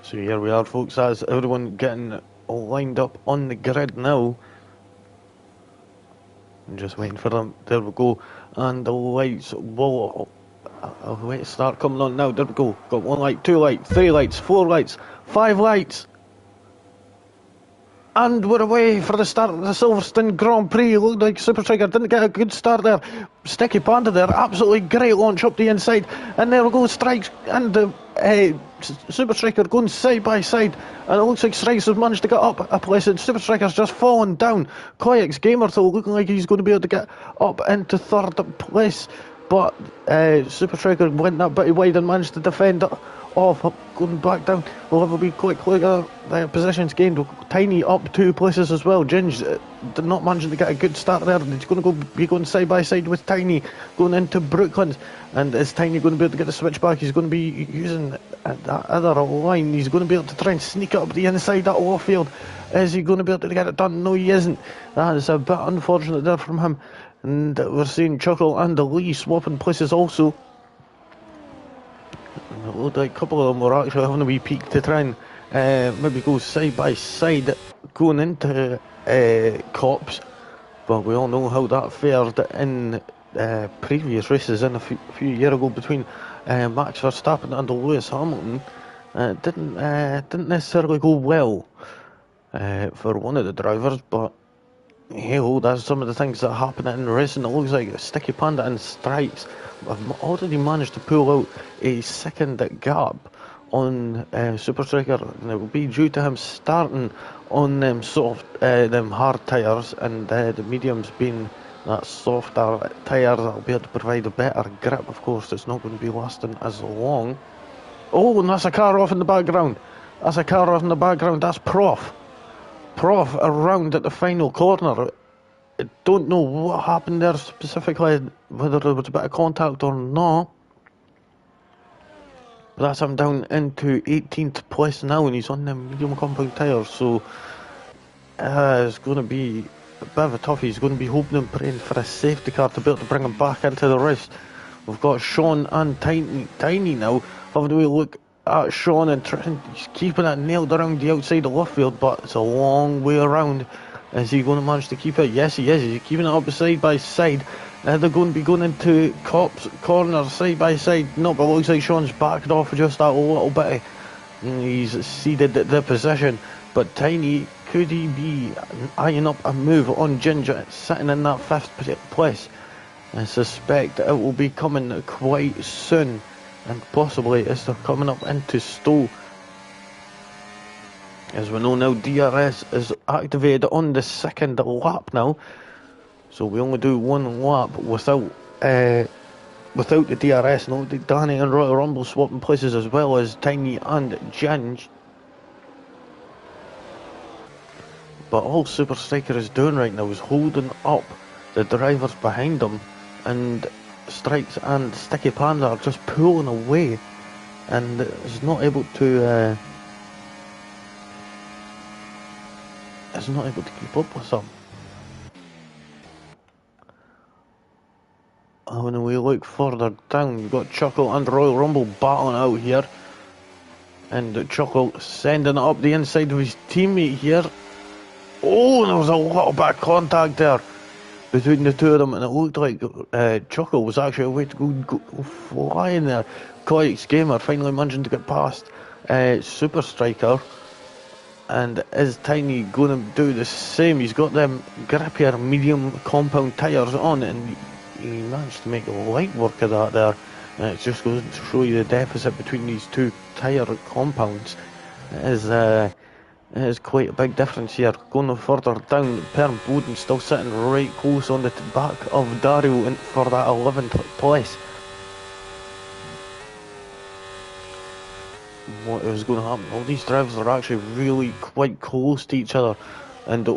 So here we are folks, that's everyone getting lined up on the grid now. I'm just waiting for them, there we go, and the lights will start coming on now, there we go, got 1 light, 2 lights, 3 lights, 4 lights, 5 lights, and we're away for the start of the Silverstone Grand Prix. Looked like Super Striker didn't get a good start there. Sticky Panda there, absolutely great launch up the inside, and there we go, strikes, and Super Striker going side by side, and it looks like Strikes has managed to get up a place, and Super Striker's just fallen down. Koyak's Gamer though looking like he's going to be able to get up into third place, but Super Striker went that bit wide and managed to defend it off, going back down. We'll have a wee quick look at the positions gained. Tiny up 2 places as well. Ginge did not managing to get a good start there. He's going to be going side by side with Tiny going into Brooklands, and is Tiny going to be able to get the switch back? He's going to be using that other line. He's going to be able to try and sneak up the inside that off field. Is he going to be able to get it done? No, he isn't. That is a bit unfortunate there from him. And we're seeing Chuckle and Lee swapping places also. It looked like a couple of them were actually having a wee peek to try and maybe go side by side going into Cops, but we all know how that fared in previous races in a few years ago between Max Verstappen and Lewis Hamilton. Didn't necessarily go well for one of the drivers, but hey ho, that's some of the things that happen in racing. It looks like Sticky Panda and Strikes have already managed to pull out a second gap on Super Striker, and it will be due to him starting on them them hard tyres, and the mediums being that softer tyre that'll be able to provide a better grip. Of course, it's not going to be lasting as long. Oh, and that's a car off in the background. That's Prof around at the final corner. I don't know what happened there specifically, whether there was a bit of contact or not. But that's him down into 18th place now, and he's on the medium compound tyres, so it's going to be a bit of a toughie. He's going to be hoping and praying for a safety car to be able to bring him back into the race. We've got Sean and Tiny now having a look at Sean and he's keeping it nailed around the outside of left field, but it's a long way around. Is he going to manage to keep it? Yes, he is. He's keeping it up side by side. They're going to be going into Cops corner side by side. No, but it looks like Sean's backed off just that little bit. He's ceded the position. But Tiny, could he be eyeing up a move on Ginger, sitting in that 5th place? I suspect it will be coming quite soon, and possibly as they're coming up into Stowe. As we know now, DRS is activated on the 2nd lap now, so we only do 1 lap without the DRS. Now Danny and Royal Rumble swapping places, as well as Tiny and Ginge. But all Super Striker is doing right now is holding up the drivers behind him, and Strikes and Sticky Panda are just pulling away, and is not able to keep up with them. And when we look further down, we've got Chuckle and Royal Rumble battling out here, and Chuckle sending it up the inside of his teammate here. Oh, and there was a little bit of contact there between the two of them, and it looked like Chuckle was actually a way to go flying there. Koyak's Gamer finally managing to get past Super Striker, and is Tiny going to do the same? He's got them grippier medium compound tyres on, and he managed to make light work of that there. And it just goes to show you the deficit between these two tyre compounds. It is quite a big difference here. Going further down, Perm Boden still sitting right close on the back of Dario for that 11th place. What is going to happen? All these drivers are actually really quite close to each other, and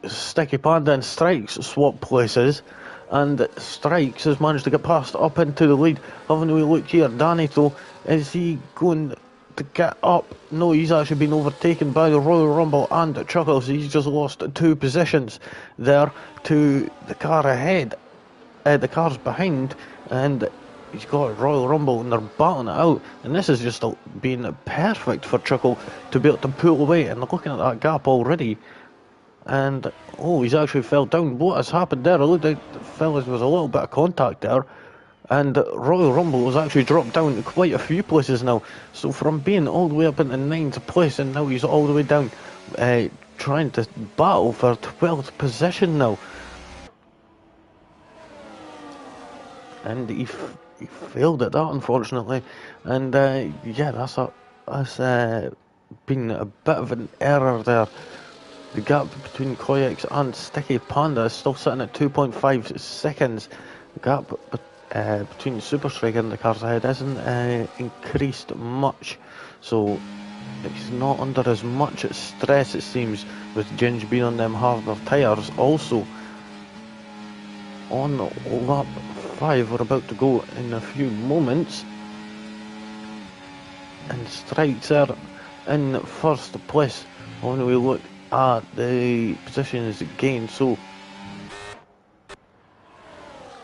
Sticky Panda and Strikes swap places, and Strikes has managed to get past up into the lead. Having a look here, Danny though, is he going to get up? No, he's actually been overtaken by the Royal Rumble and Chuckle, so he's just lost 2 positions there to the car ahead, the cars behind, and he's got Royal Rumble and they're battling it out, and this is just been perfect for Chuckle to be able to pull away, and looking at that gap already, and he's actually fell down. What has happened there? It looked like there was a little bit of contact there, and Royal Rumble was actually dropped down quite a few places now, so from being all the way up in the 9th place, and now he's all the way down trying to battle for 12th position now, and he failed at that, unfortunately. And yeah, that's has been a bit of an error there. The gap between Koyaks and Sticky Panda is still sitting at 2.5 seconds. The gap between Super Striker and the cars ahead isn't increased much, so he's not under as much stress, it seems, with Ginge being on them harder tyres. Also, on lap 5, we're about to go in a few moments, and Strikes are in first place when we look at the positions gained. So,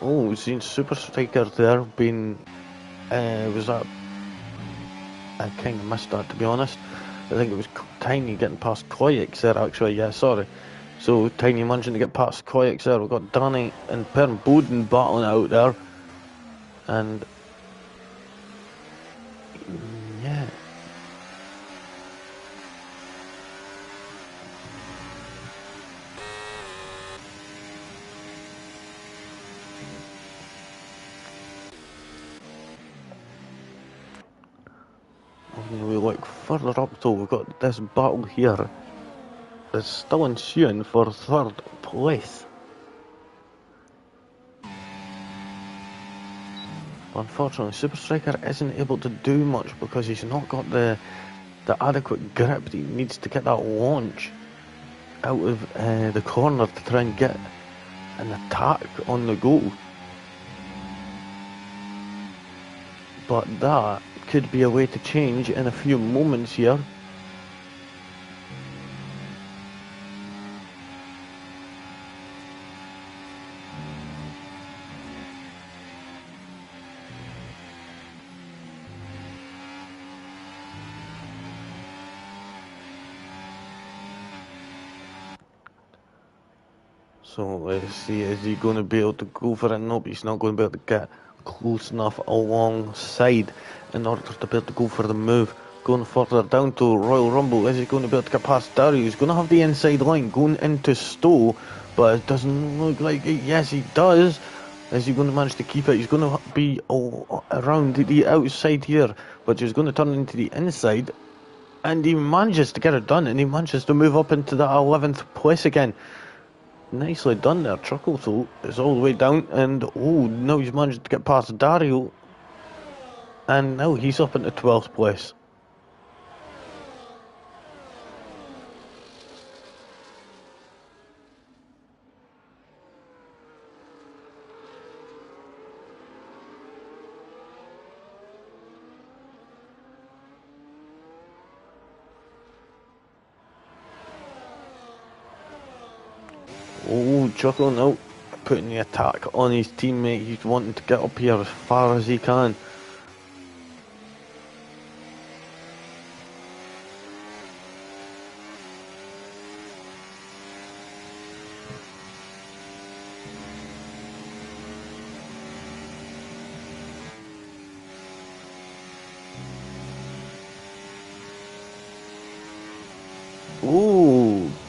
we've seen Super Striker there being, was that, I kind of missed that, to be honest. I think it was Tiny getting past Koyaks there, actually, yeah, sorry. So, Tiny managing to get past Koyaks there. We've got Danny and Perm Bowden battling out there. And, yeah. When we look further up though, we've got this battle here that's still ensuing for third place. Unfortunately, Super Striker isn't able to do much because he's not got the adequate grip that he needs to get that launch out of the corner to try and get an attack on the go. But that could be a way to change in a few moments here. So let's see, is he going to be able to go for it? Nope, he's not going to be able to get close enough alongside in order to be able to go for the move. Going further down to Royal Rumble, is he going to be able to get past Dario? He's going to have the inside line going into Stowe, but it doesn't look like it. Yes, he does. Is he going to manage to keep it? He's going to be around the outside here, but he's going to turn into the inside. And he manages to get it done, and he manages to move up into that 11th place again. Nicely done there. Truckle though is all the way down, and now he's managed to get past Dario, and now he's up into 12th place. Truckle now putting the attack on his teammate. He's wanting to get up here as far as he can.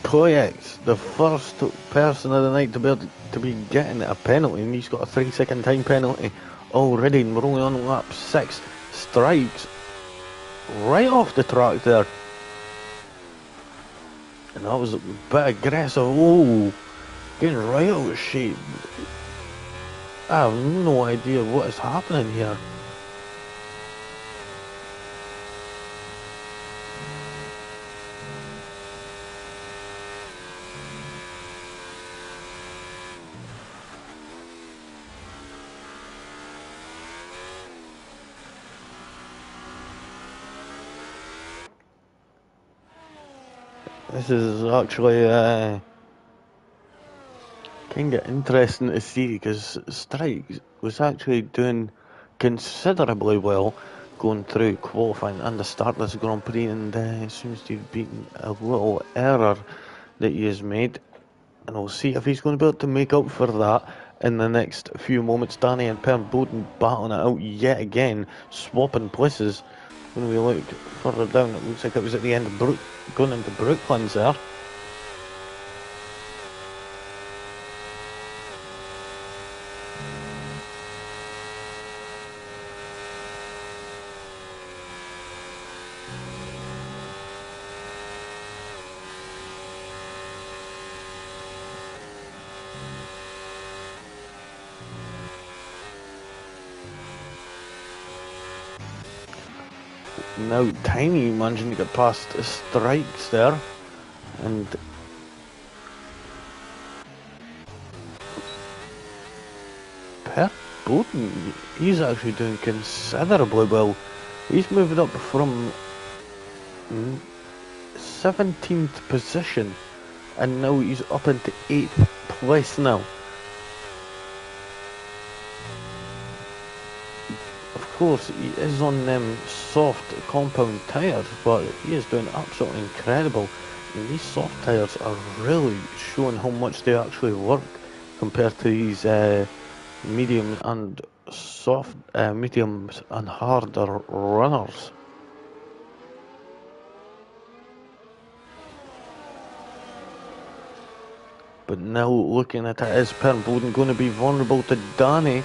Koyaks, the first person of the night to be able to be getting a penalty, and he's got a 3-second time penalty already, and we're only on lap 6. Strikes right off the track there, and that was a bit aggressive. Getting right out of shape. I have no idea what is happening here. This is actually kind of interesting to see, because Strikes was actually doing considerably well going through qualifying and the start of this Grand Prix, and seems to have been a little error that he has made, and we'll see if he's going to be able to make up for that in the next few moments. Danny and Perm Bowden battling it out yet again, swapping places. When we look further down, it looks like it was at the end of going into Brooklands there. Now Tiny managing to get past Strikes there, and Per Bowden, he's actually doing considerably well. He's moved up from 17th position, and now he's up into 8th place now. Of course, he is on them soft compound tyres, but he is doing absolutely incredible. And these soft tyres are really showing how much they actually work compared to these medium and soft, mediums and harder runners. But now looking at it, is Per Bowden going to be vulnerable to Danny?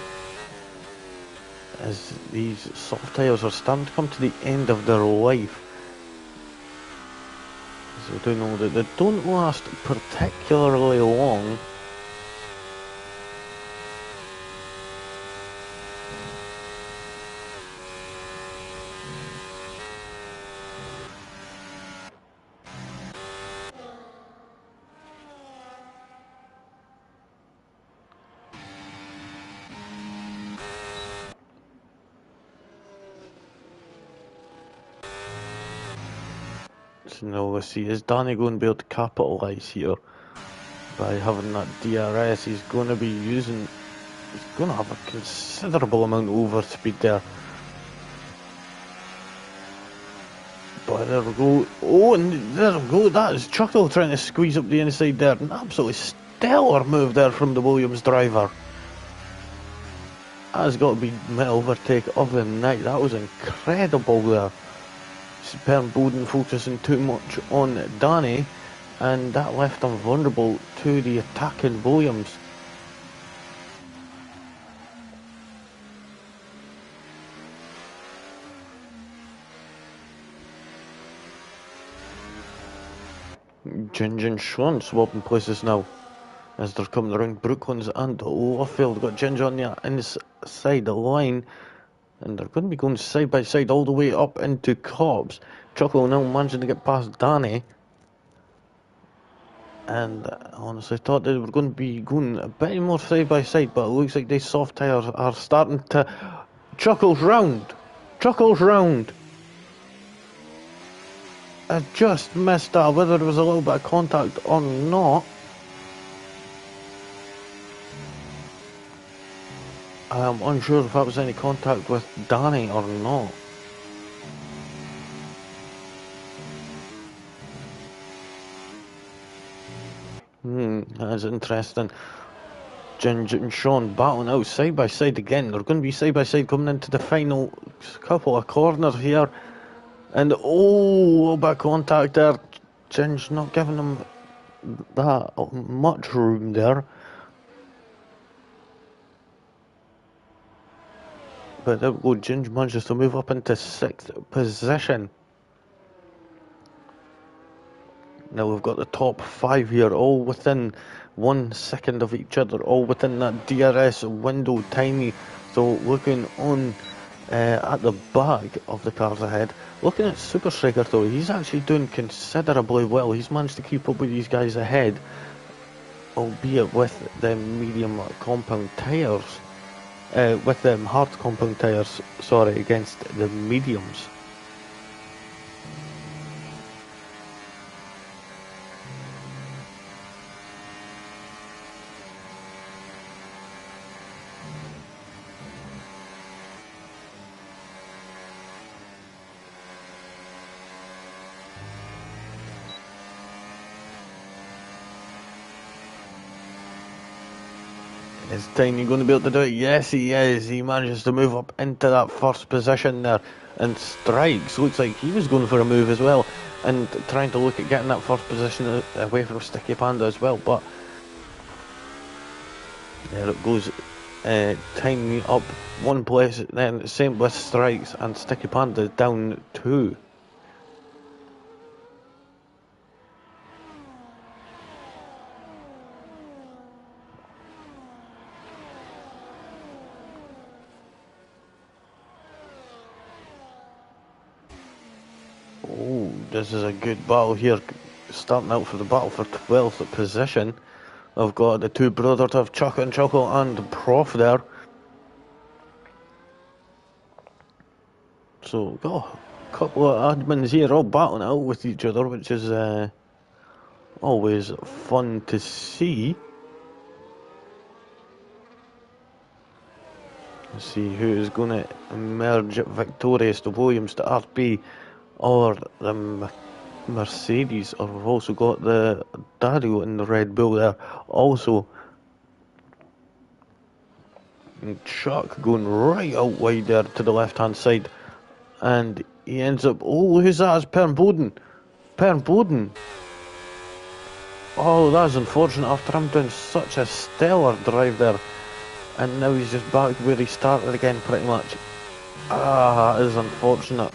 As these soft tyres are starting to come to the end of their life. So we do know that they don't last particularly long. So now let's see, is Danny going to be able to capitalise here by having that DRS? He's going to have a considerable amount of overspeed there. But there we go. Oh, and there we go. That is Chuckle trying to squeeze up the inside there. An absolutely stellar move there from the Williams driver. That has got to be my overtake of the night. That was incredible there. Per Bowden focusing too much on Danny, and that left him vulnerable to the attacking Williams. Ginge and Sean swapping places now as they're coming around Brooklands and Luffield. Got Ginge on the inside the line, and they're going to be going side by side all the way up into Cobbs. Chuckle now managing to get past Danny, and I honestly thought they were going to be going a bit more side by side, but it looks like these soft tyres are starting to... Chuckle's round! I just missed that, whether there was a little bit of contact or not. I'm unsure if that was any contact with Danny or not. That's interesting. Ginge and Sean battling out side by side again. They're going to be side by side coming into the final couple of corners here. And a little bit of contact there. Ginge not giving them that much room there. But there we go, Ginge manages to move up into 6th position. Now we've got the top 5 here, all within 1 second of each other, all within that DRS window, Tiny. So looking on at the back of the cars ahead. Looking at Super Striker though, he's actually doing considerably well. He's managed to keep up with these guys ahead, albeit with the medium compound tyres. With them hard compound tyres, sorry, against the mediums. Is Tiny going to be able to do it? Yes, he is. He manages to move up into that first position there, and Strikes looks like he was going for a move as well, and trying to look at getting that first position away from Sticky Panda as well, but there it goes. Tiny up 1 place, then same with Strikes, and Sticky Panda down 2. This is a good battle here, starting out for the battle for 12th position. I've got the two brothers of Chuck and Chuckle and Prof there. So, got a couple of admins here all battling out with each other, which is always fun to see. Let's see who is going to emerge victorious, the Williams, the RB, or the Mercedes. Or we've also got the Dario in the Red Bull there. Also, Chuck going right out wide there to the left-hand side. And he ends up... Oh, who's that? It's Pern Boden. Pern Boden. Oh, that's unfortunate after him doing such a stellar drive there. And now he's just back where he started again, pretty much. Ah, that is unfortunate.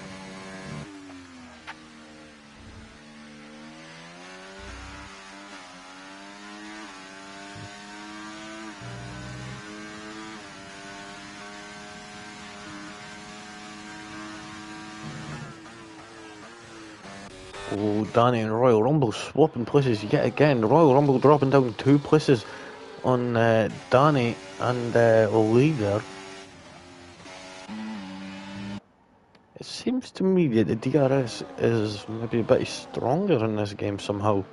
Oh, Danny and Royal Rumble swapping places yet again. Royal Rumble dropping down 2 places on Danny and Lee there. It seems to me that the DRS is maybe a bit stronger in this game somehow.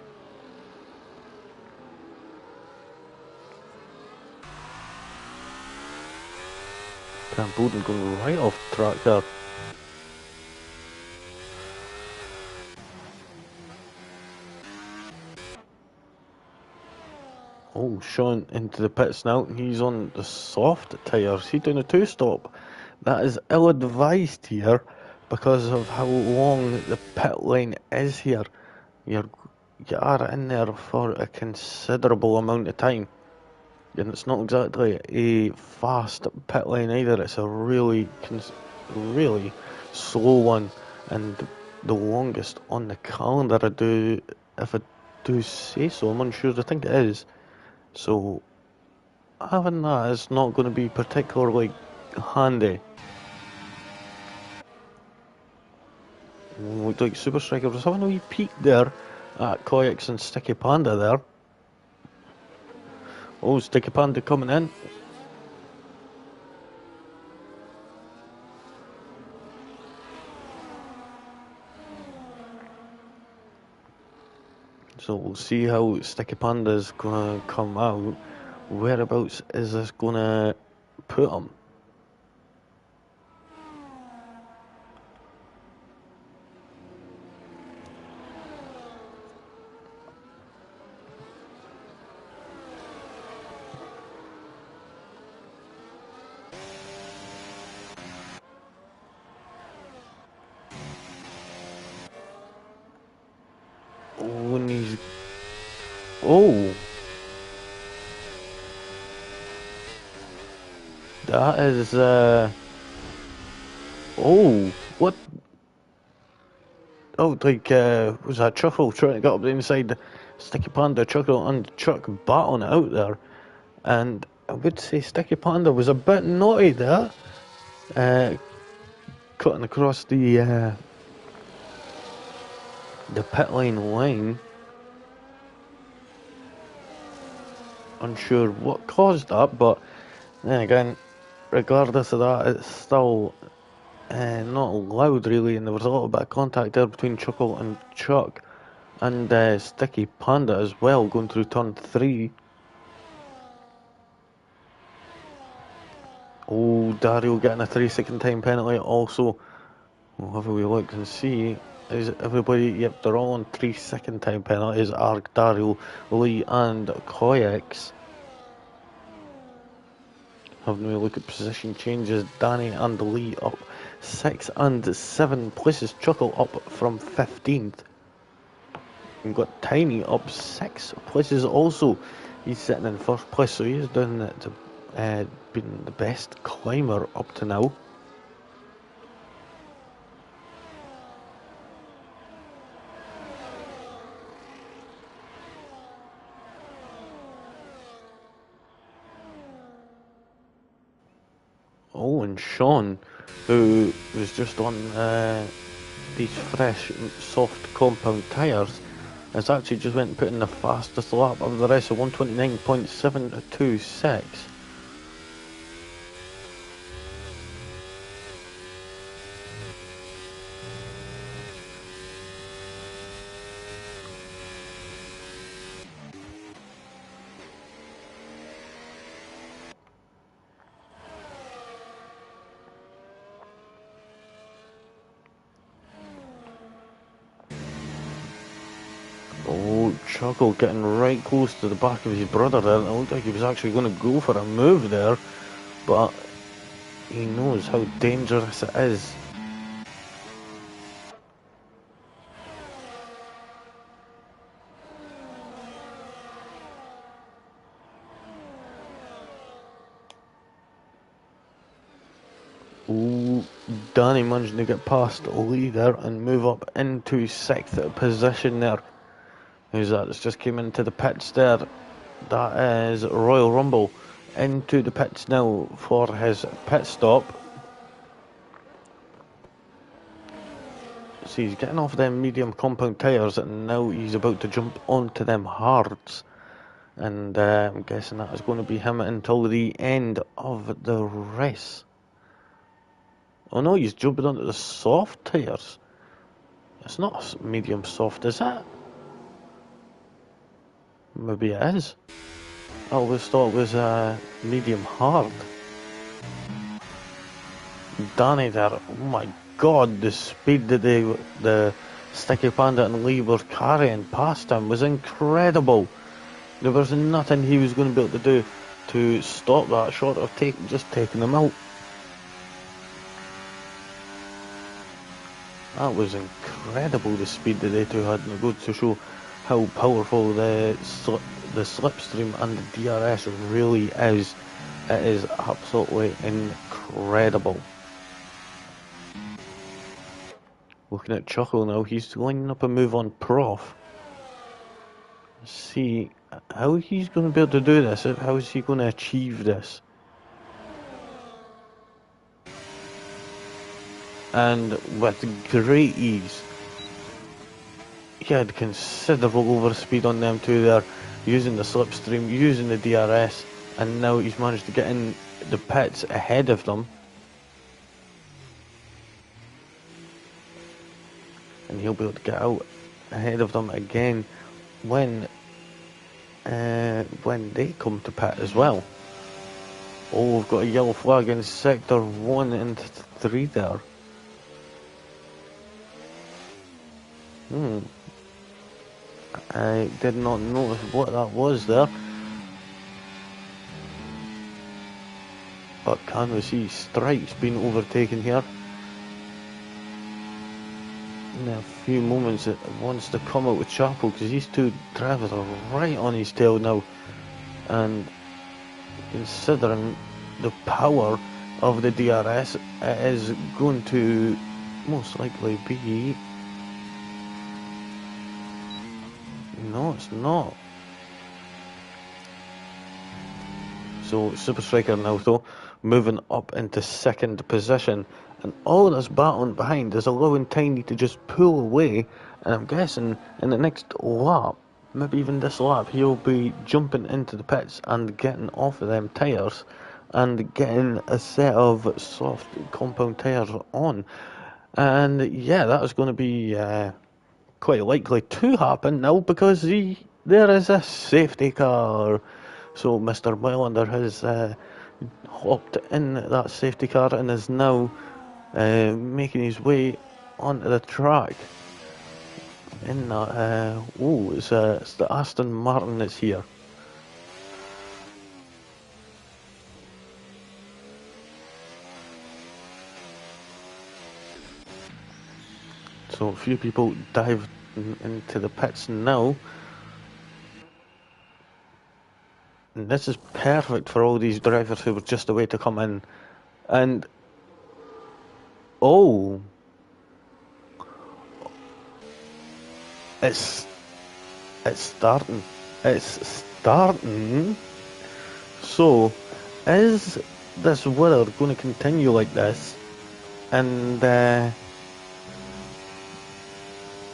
Pern Boden going right off track there. Oh, Sean into the pits now. He's on the soft tyres. He's doing a 2-stop. That is ill-advised here because of how long the pit lane is here. You are in there for a considerable amount of time. And it's not exactly a fast pit lane either. It's a really slow one. And the longest on the calendar, if I do say so. I'm unsure. I think it is. So, having that is not going to be particularly handy. Looked like Super Striker was having a wee peek there at Koyaks and Sticky Panda there. Oh, Sticky Panda coming in. So we'll see how Sticky Panda is going to come out. Whereabouts is this going to put him? When he's... Oh! That is, Oh! What? Oh, like, was that Chuckle trying to get up the inside? Sticky Panda, Chuckle and Chuck battling it out there. And I would say Sticky Panda was a bit naughty there. Cutting across the pit lane line. Unsure what caused that, but then again, regardless of that, it's still not allowed really, and there was a little bit of contact there between Chuckle and Chuck, and Sticky Panda as well, going through turn 3. Oh, Dario getting a 3-second time penalty also. We'll have a wee look and see. Is everybody, yep, they're all on 3-second time penalties. Arg, Dario, Lee and Koyaks. Having a wee look at position changes. Danny and Lee up 6 and 7 places. Chuckle up from 15th. We've got Tiny up 6 places also. He's sitting in first place, so he's doing it to being the best climber up to now. Oh, and Sean, who was just on these fresh, soft compound tyres, has actually just went and put in the fastest lap of the race of 129.726. Oh, Chuckle getting right close to the back of his brother there. It looked like he was actually going to go for a move there, but he knows how dangerous it is. Ooh, Danny managed to get past Lee there and move up into 6th position there. Who's that? It's just came into the pits there. That is Royal Rumble into the pits now for his pit stop. So he's getting off them medium compound tyres and now he's about to jump onto them hards. And I'm guessing that is going to be him until the end of the race. Oh no, he's jumping onto the soft tyres. It's not medium soft, is it? Maybe it is. I always thought it was medium hard. Danny there, oh my god, the speed that the Sticky Panda and Lee were carrying past him was incredible. There was nothing he was going to be able to do to stop that short of just taking them out. That was incredible, the speed that they two had, and it goes to show how powerful the slipstream and the DRS really is. It is absolutely incredible. Looking at Chuckle now, he's lining up a move on Prof. See how he's going to be able to do this. How is he going to achieve this? And with great ease. He had considerable overspeed on them two there, using the slipstream, using the DRS, and now he's managed to get in the pits ahead of them. And he'll be able to get out ahead of them again when they come to pit as well. Oh, we've got a yellow flag in sector 1 and 3 there. I did not notice what that was there. But can we see Stripes being overtaken here? In a few moments it wants to come out with Chapel because these two drivers are right on his tail now. And considering the power of the DRS, it is going to most likely be... No, it's not. So Super Striker now though, moving up into 2nd position, and all of this battling behind is allowing Tiny to just pull away, and I'm guessing in the next lap, maybe even this lap, he'll be jumping into the pits and getting off of them tyres and getting a set of soft compound tyres on. And yeah, that is going to be quite likely to happen now because there is a safety car. So Mr. Mylander has hopped in that safety car and is now making his way onto the track. In that, it's the Aston Martin that's here. So a few people dive into the pits now. And this is perfect for all these drivers who were just away to come in. And oh, it's starting. It's starting. So, is this weather going to continue like this? And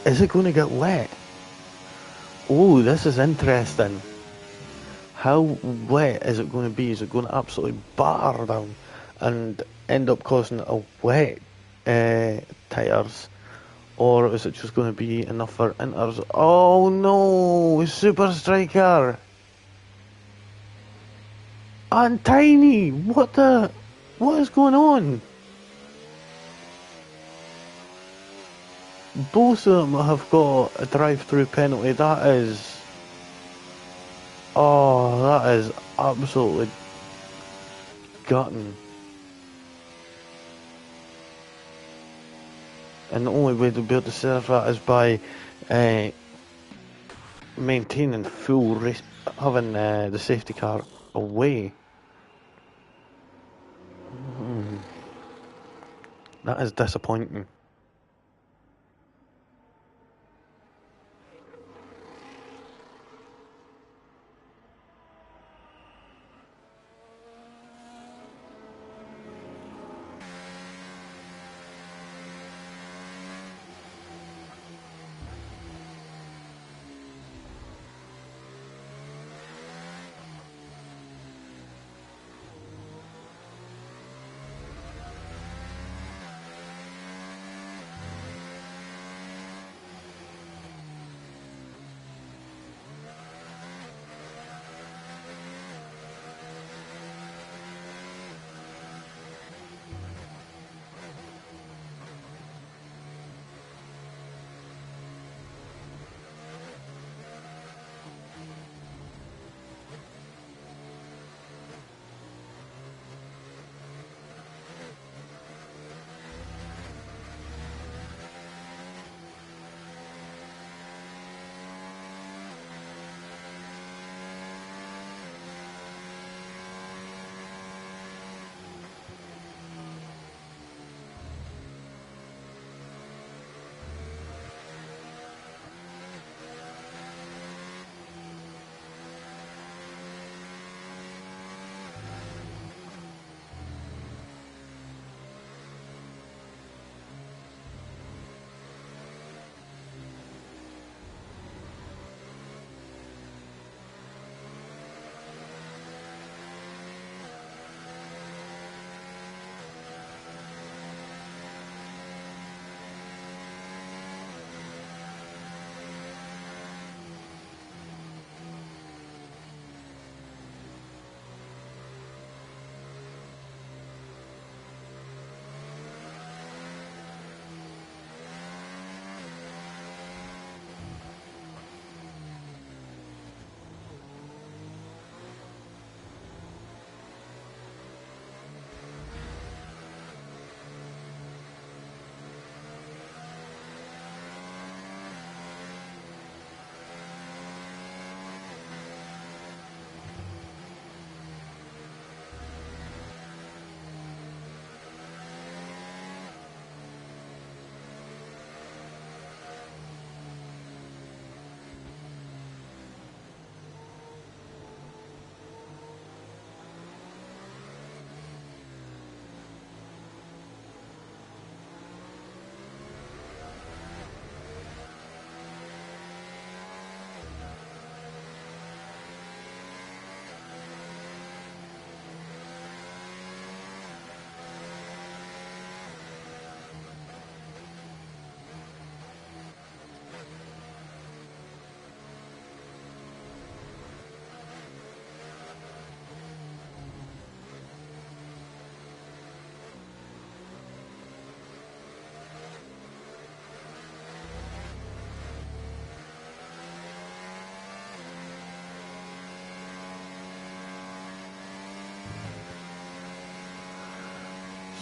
Is it going to get wet? Oh, this is interesting. How wet is it going to be? Is it going to absolutely batter down and end up causing a wet tyres? Or is it just going to be enough for inters? Oh no! Super Striker! And Tiny! What the? What is going on? Both of them have got a drive-through penalty. That is... Oh, that is absolutely gutting. And the only way to be able to serve that is by maintaining full race, having the safety car away. That is disappointing.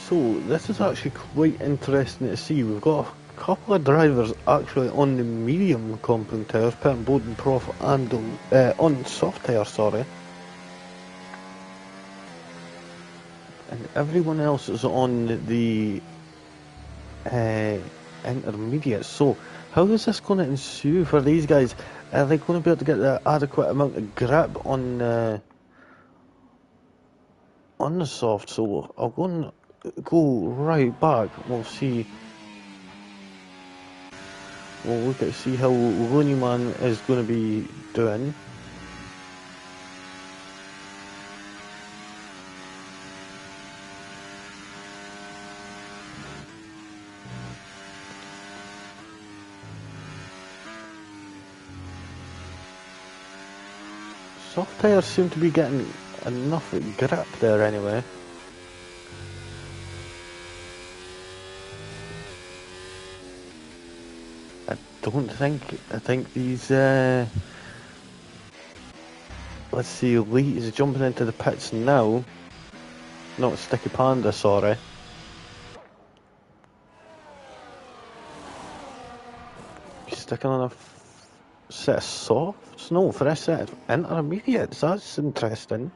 So, this is actually quite interesting to see. We've got a couple of drivers actually on the medium compound tyres, Pit and Bowden Prof and on soft tyres, sorry. And everyone else is on the intermediate. So, how is this going to ensue for these guys? Are they going to be able to get the adequate amount of grip on the soft? So, I'll go right back. We'll see We'll look at see how Looney Man is going to be doing. Soft tyres seem to be getting enough grip there anyway. I think these, let's see, Lee is jumping into the pits now. Not Sticky Panda, sorry. He's sticking on a set of softs? No, for a set of intermediates. That's interesting.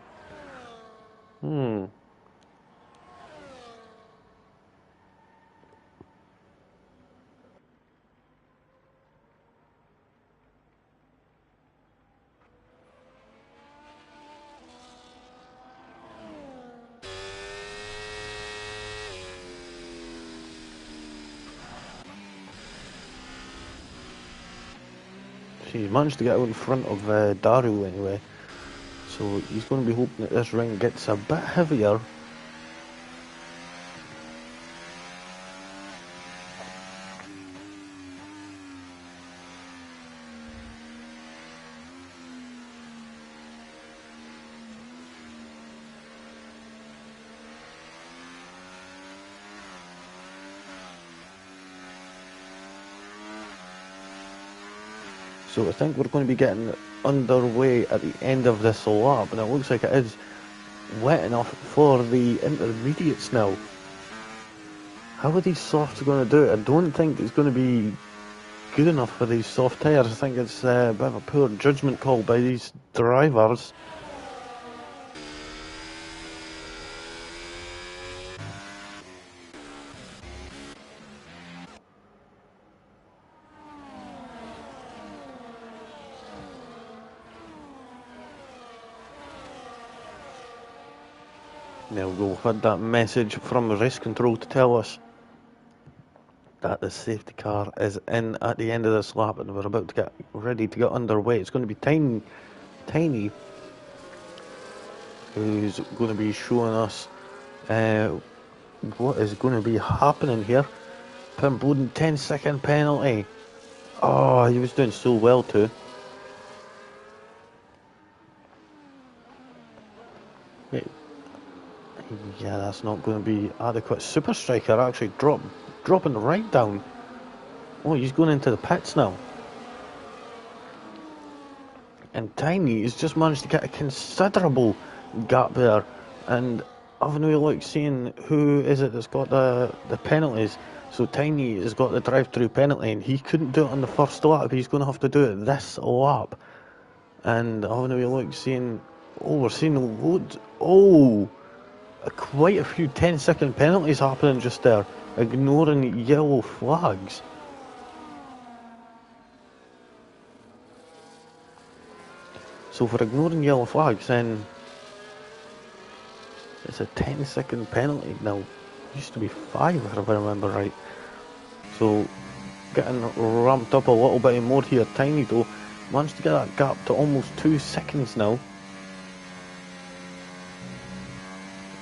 He managed to get out in front of Daru anyway. So he's going to be hoping that this ring gets a bit heavier. So I think we're going to be getting underway at the end of this lap, and it looks like it is wet enough for the intermediates now. How are these softs going to do it? I don't think it's going to be good enough for these soft tyres. I think it's a bit of a poor judgment call by these drivers. There we go, we've had that message from race control to tell us that the safety car is in at the end of this lap and we're about to get ready to get underway. It's going to be Tiny who's going to be showing us what is going to be happening here. Pim Bowden, 10-second penalty. Oh, he was doing so well too. Wait. Yeah, that's not going to be adequate. Super Striker actually dropping right down. Oh, he's going into the pits now. And Tiny has just managed to get a considerable gap there. And having a look, seeing who is it that's got the penalties. So Tiny has got the drive-through penalty, and he couldn't do it on the first lap. He's going to have to do it this lap. And having a look, seeing, oh, we're seeing loads. Oh, quite a few 10-second penalties happening just there, ignoring yellow flags. So for ignoring yellow flags, then it's a 10-second penalty now. It used to be 5, if I remember right. So getting ramped up a little bit more here. Tiny though managed to get that gap to almost 2 seconds now.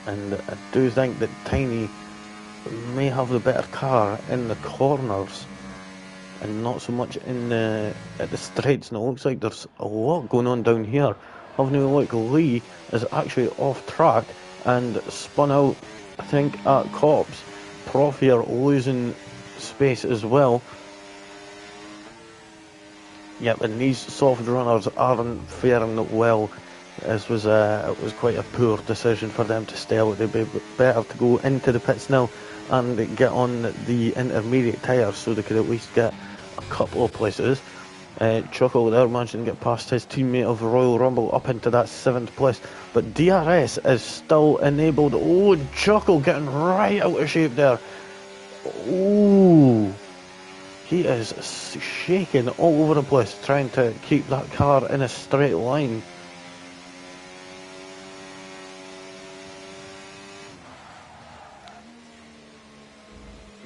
And I do think that Tiny may have the better car in the corners and not so much in at the straights. And it looks like there's a lot going on down here. Having a look, Lee is actually off track and spun out, I think, at Cops. Prof here losing space as well. Yep, and these soft runners aren't faring well. This was it was quite a poor decision for them to stay out. They'd be better to go into the pits now and get on the intermediate tyres so they could at least get a couple of places. Chuckle there managing to get past his teammate of Royal Rumble up into that 7th place, but DRS is still enabled. Oh, Chuckle getting right out of shape there. Ooh, he is shaking all over the place trying to keep that car in a straight line.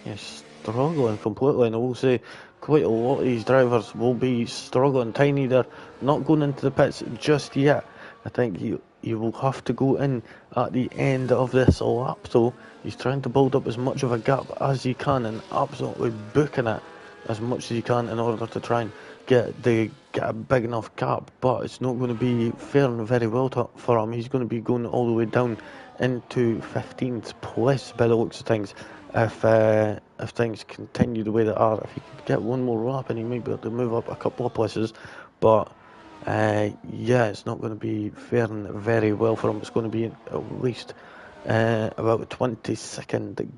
Yes, struggling completely, and I will say quite a lot of these drivers will be struggling. Tiny, they're not going into the pits just yet. I think you will have to go in at the end of this lap, so he's trying to build up as much of a gap as he can and absolutely booking it as much as he can in order to try and get a big enough gap, but it's not going to be faring very well for him. He's going to be going all the way down into 15th place by the looks of things. If things continue the way they are, if he could get one more lap, and he may be able to move up a couple of places, but yeah, it's not going to be faring very well for him. It's going to be at least about a 20-second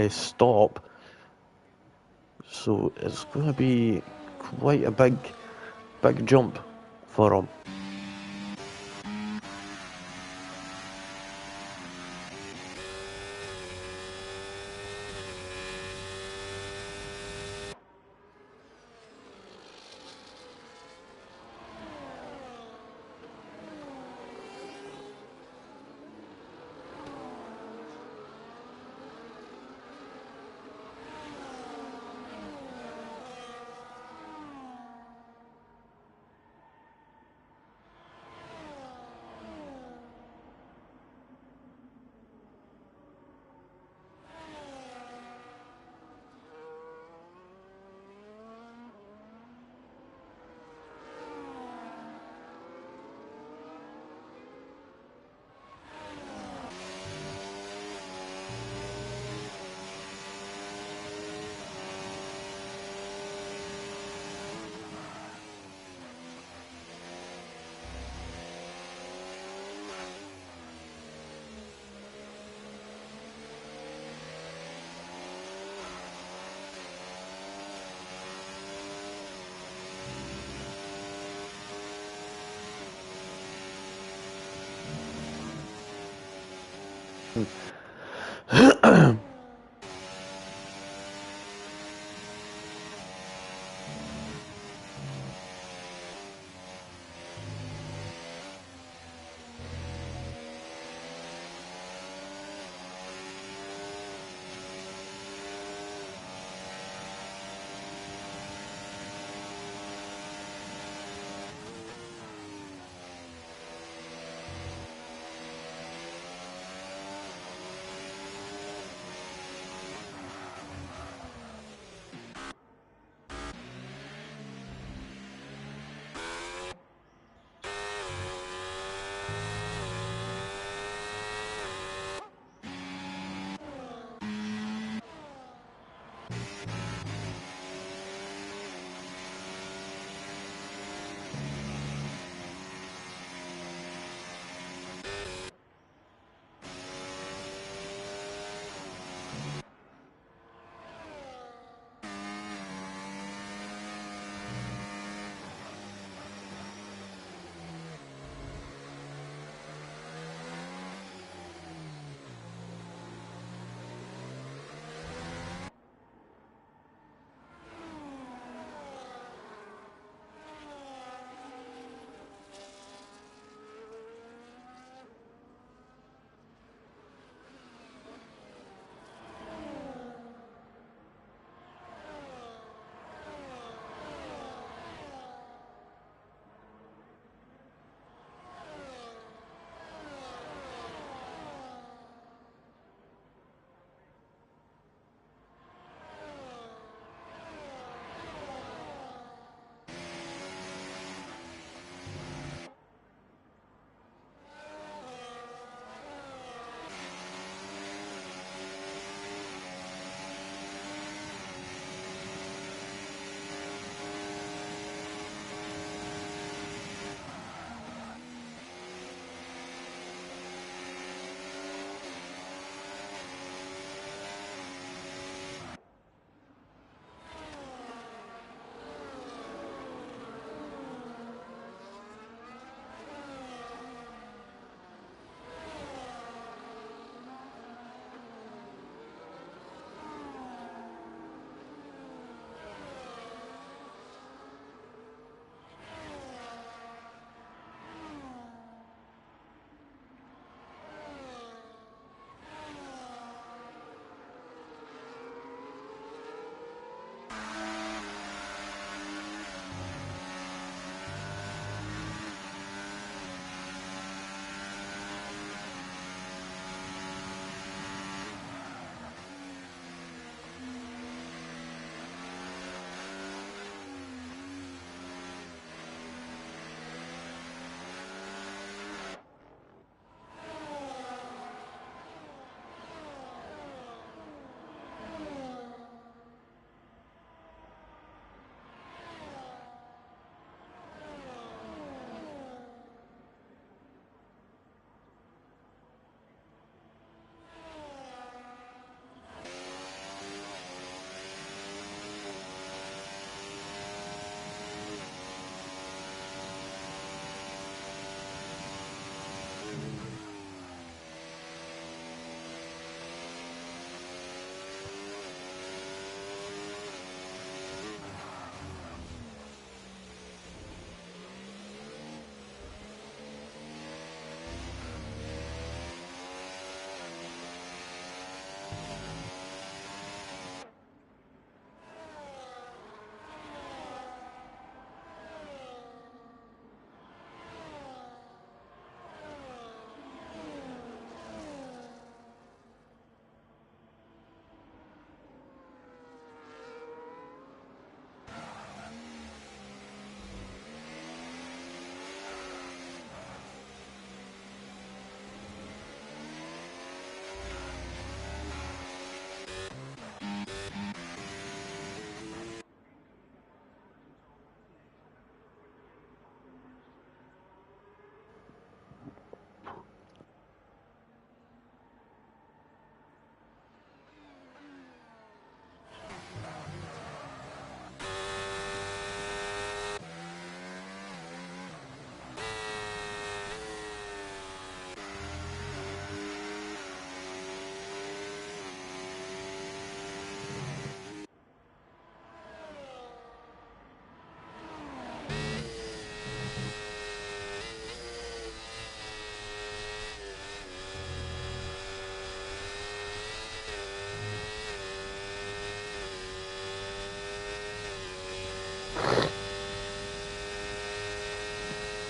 stop, so it's going to be quite a big jump for him.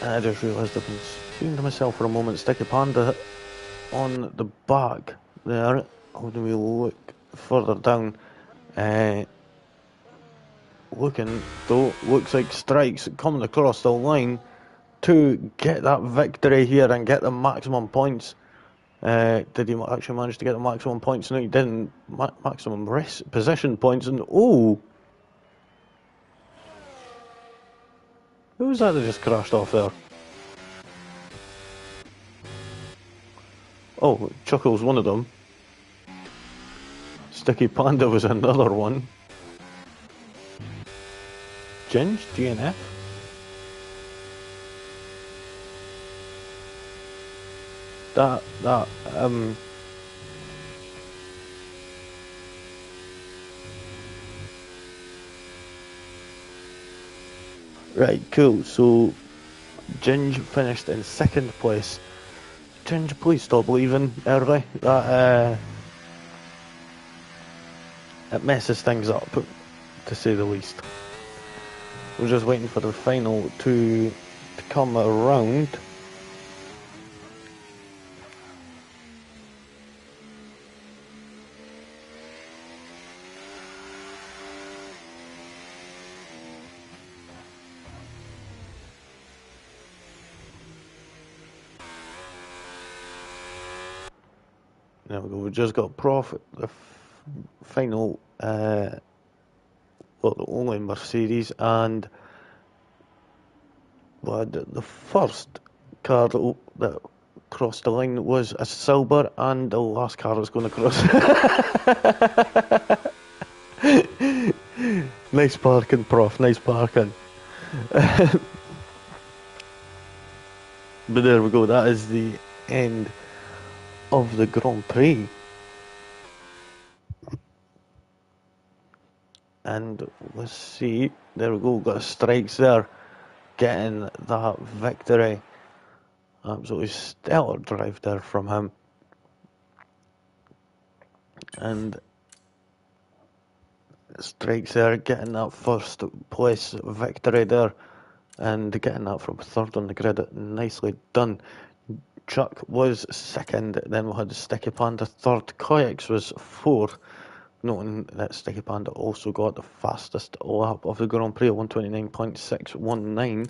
I just realised I've been speaking to myself for a moment. Sticky Panda on the back there. When we look further down, looking though, looks like Strikes coming across the line to get that victory here and get the maximum points. Did he actually manage to get the maximum points? No, he didn't. Maximum race position points, and oh, who was that just crashed off there? Oh, Chuckle's one of them. Sticky Panda was another one. Ginge, DNF. Right, cool. So, Ginge finished in second place. Ginge, please stop leaving early. That it messes things up, to say the least. We're just waiting for the final to come around. There we go. We just got the final, well, the only Mercedes, and well, the first car that crossed the line was a Silver, and the last car was going to cross. Nice parking, Prof. Nice parking. But there we go. That is the end of the Grand Prix. And let's see, there we go, got Strikes there, getting that victory. Absolutely stellar drive there from him. And Strikes there, getting that first place victory there, and getting that from third on the grid. Nicely done. Chuck was second, then we had Sticky Panda third, Koyaks was fourth, noting that Sticky Panda also got the fastest lap of the Grand Prix, 129.619.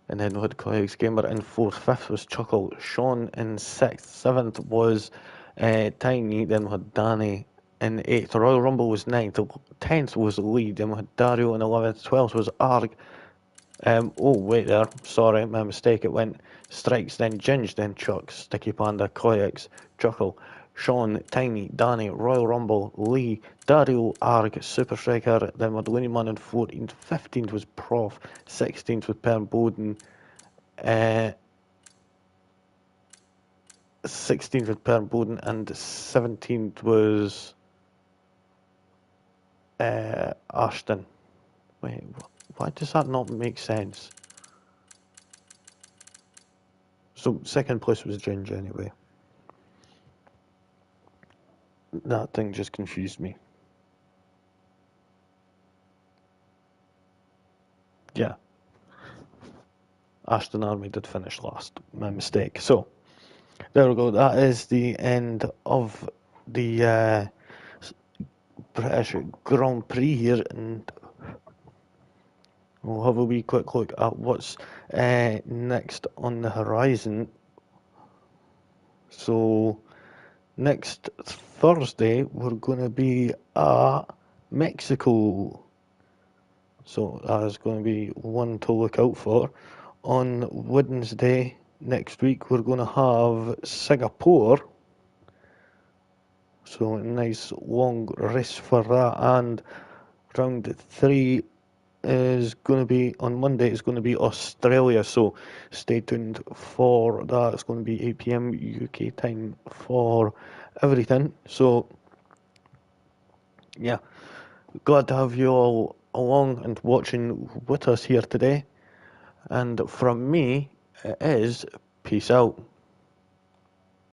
And then we had Koyaks Gamer in fourth, fifth was Chuckle, Sean in sixth, seventh was Tiny, then we had Danny in eighth, Royal Rumble was ninth, 10th was Lee, then we had Dario in 11th, 12th was Arg. Oh, wait there, sorry, my mistake, it went Strikes, then Ginge, then Chuck, Sticky Panda, Koyaks, Chuckle, Sean, Tiny, Danny, Royal Rumble, Lee, Dario, Arg, Super Striker, then we had Looney Man in 14th, 15th was Prof, 16th was Per Bowden, 16th was Per Bowden, and 17th was Ashton. Wait, why does that not make sense? So second place was Ginger anyway. That thing just confused me. Yeah. Ashton Army did finish last. My mistake. So, there we go. That is the end of the British Grand Prix here, and we'll have a wee quick look at what's next on the horizon. So, next Thursday, we're going to be at Mexico. So, that is going to be one to look out for. On Wednesday next week, we're going to have Singapore. So, a nice long race for that. And round 3 is going to be on Monday, it's going to be Australia, so stay tuned for that. It's going to be 8 p.m. UK time for everything. So yeah, glad to have you all along and watching with us here today, and from me it is peace out.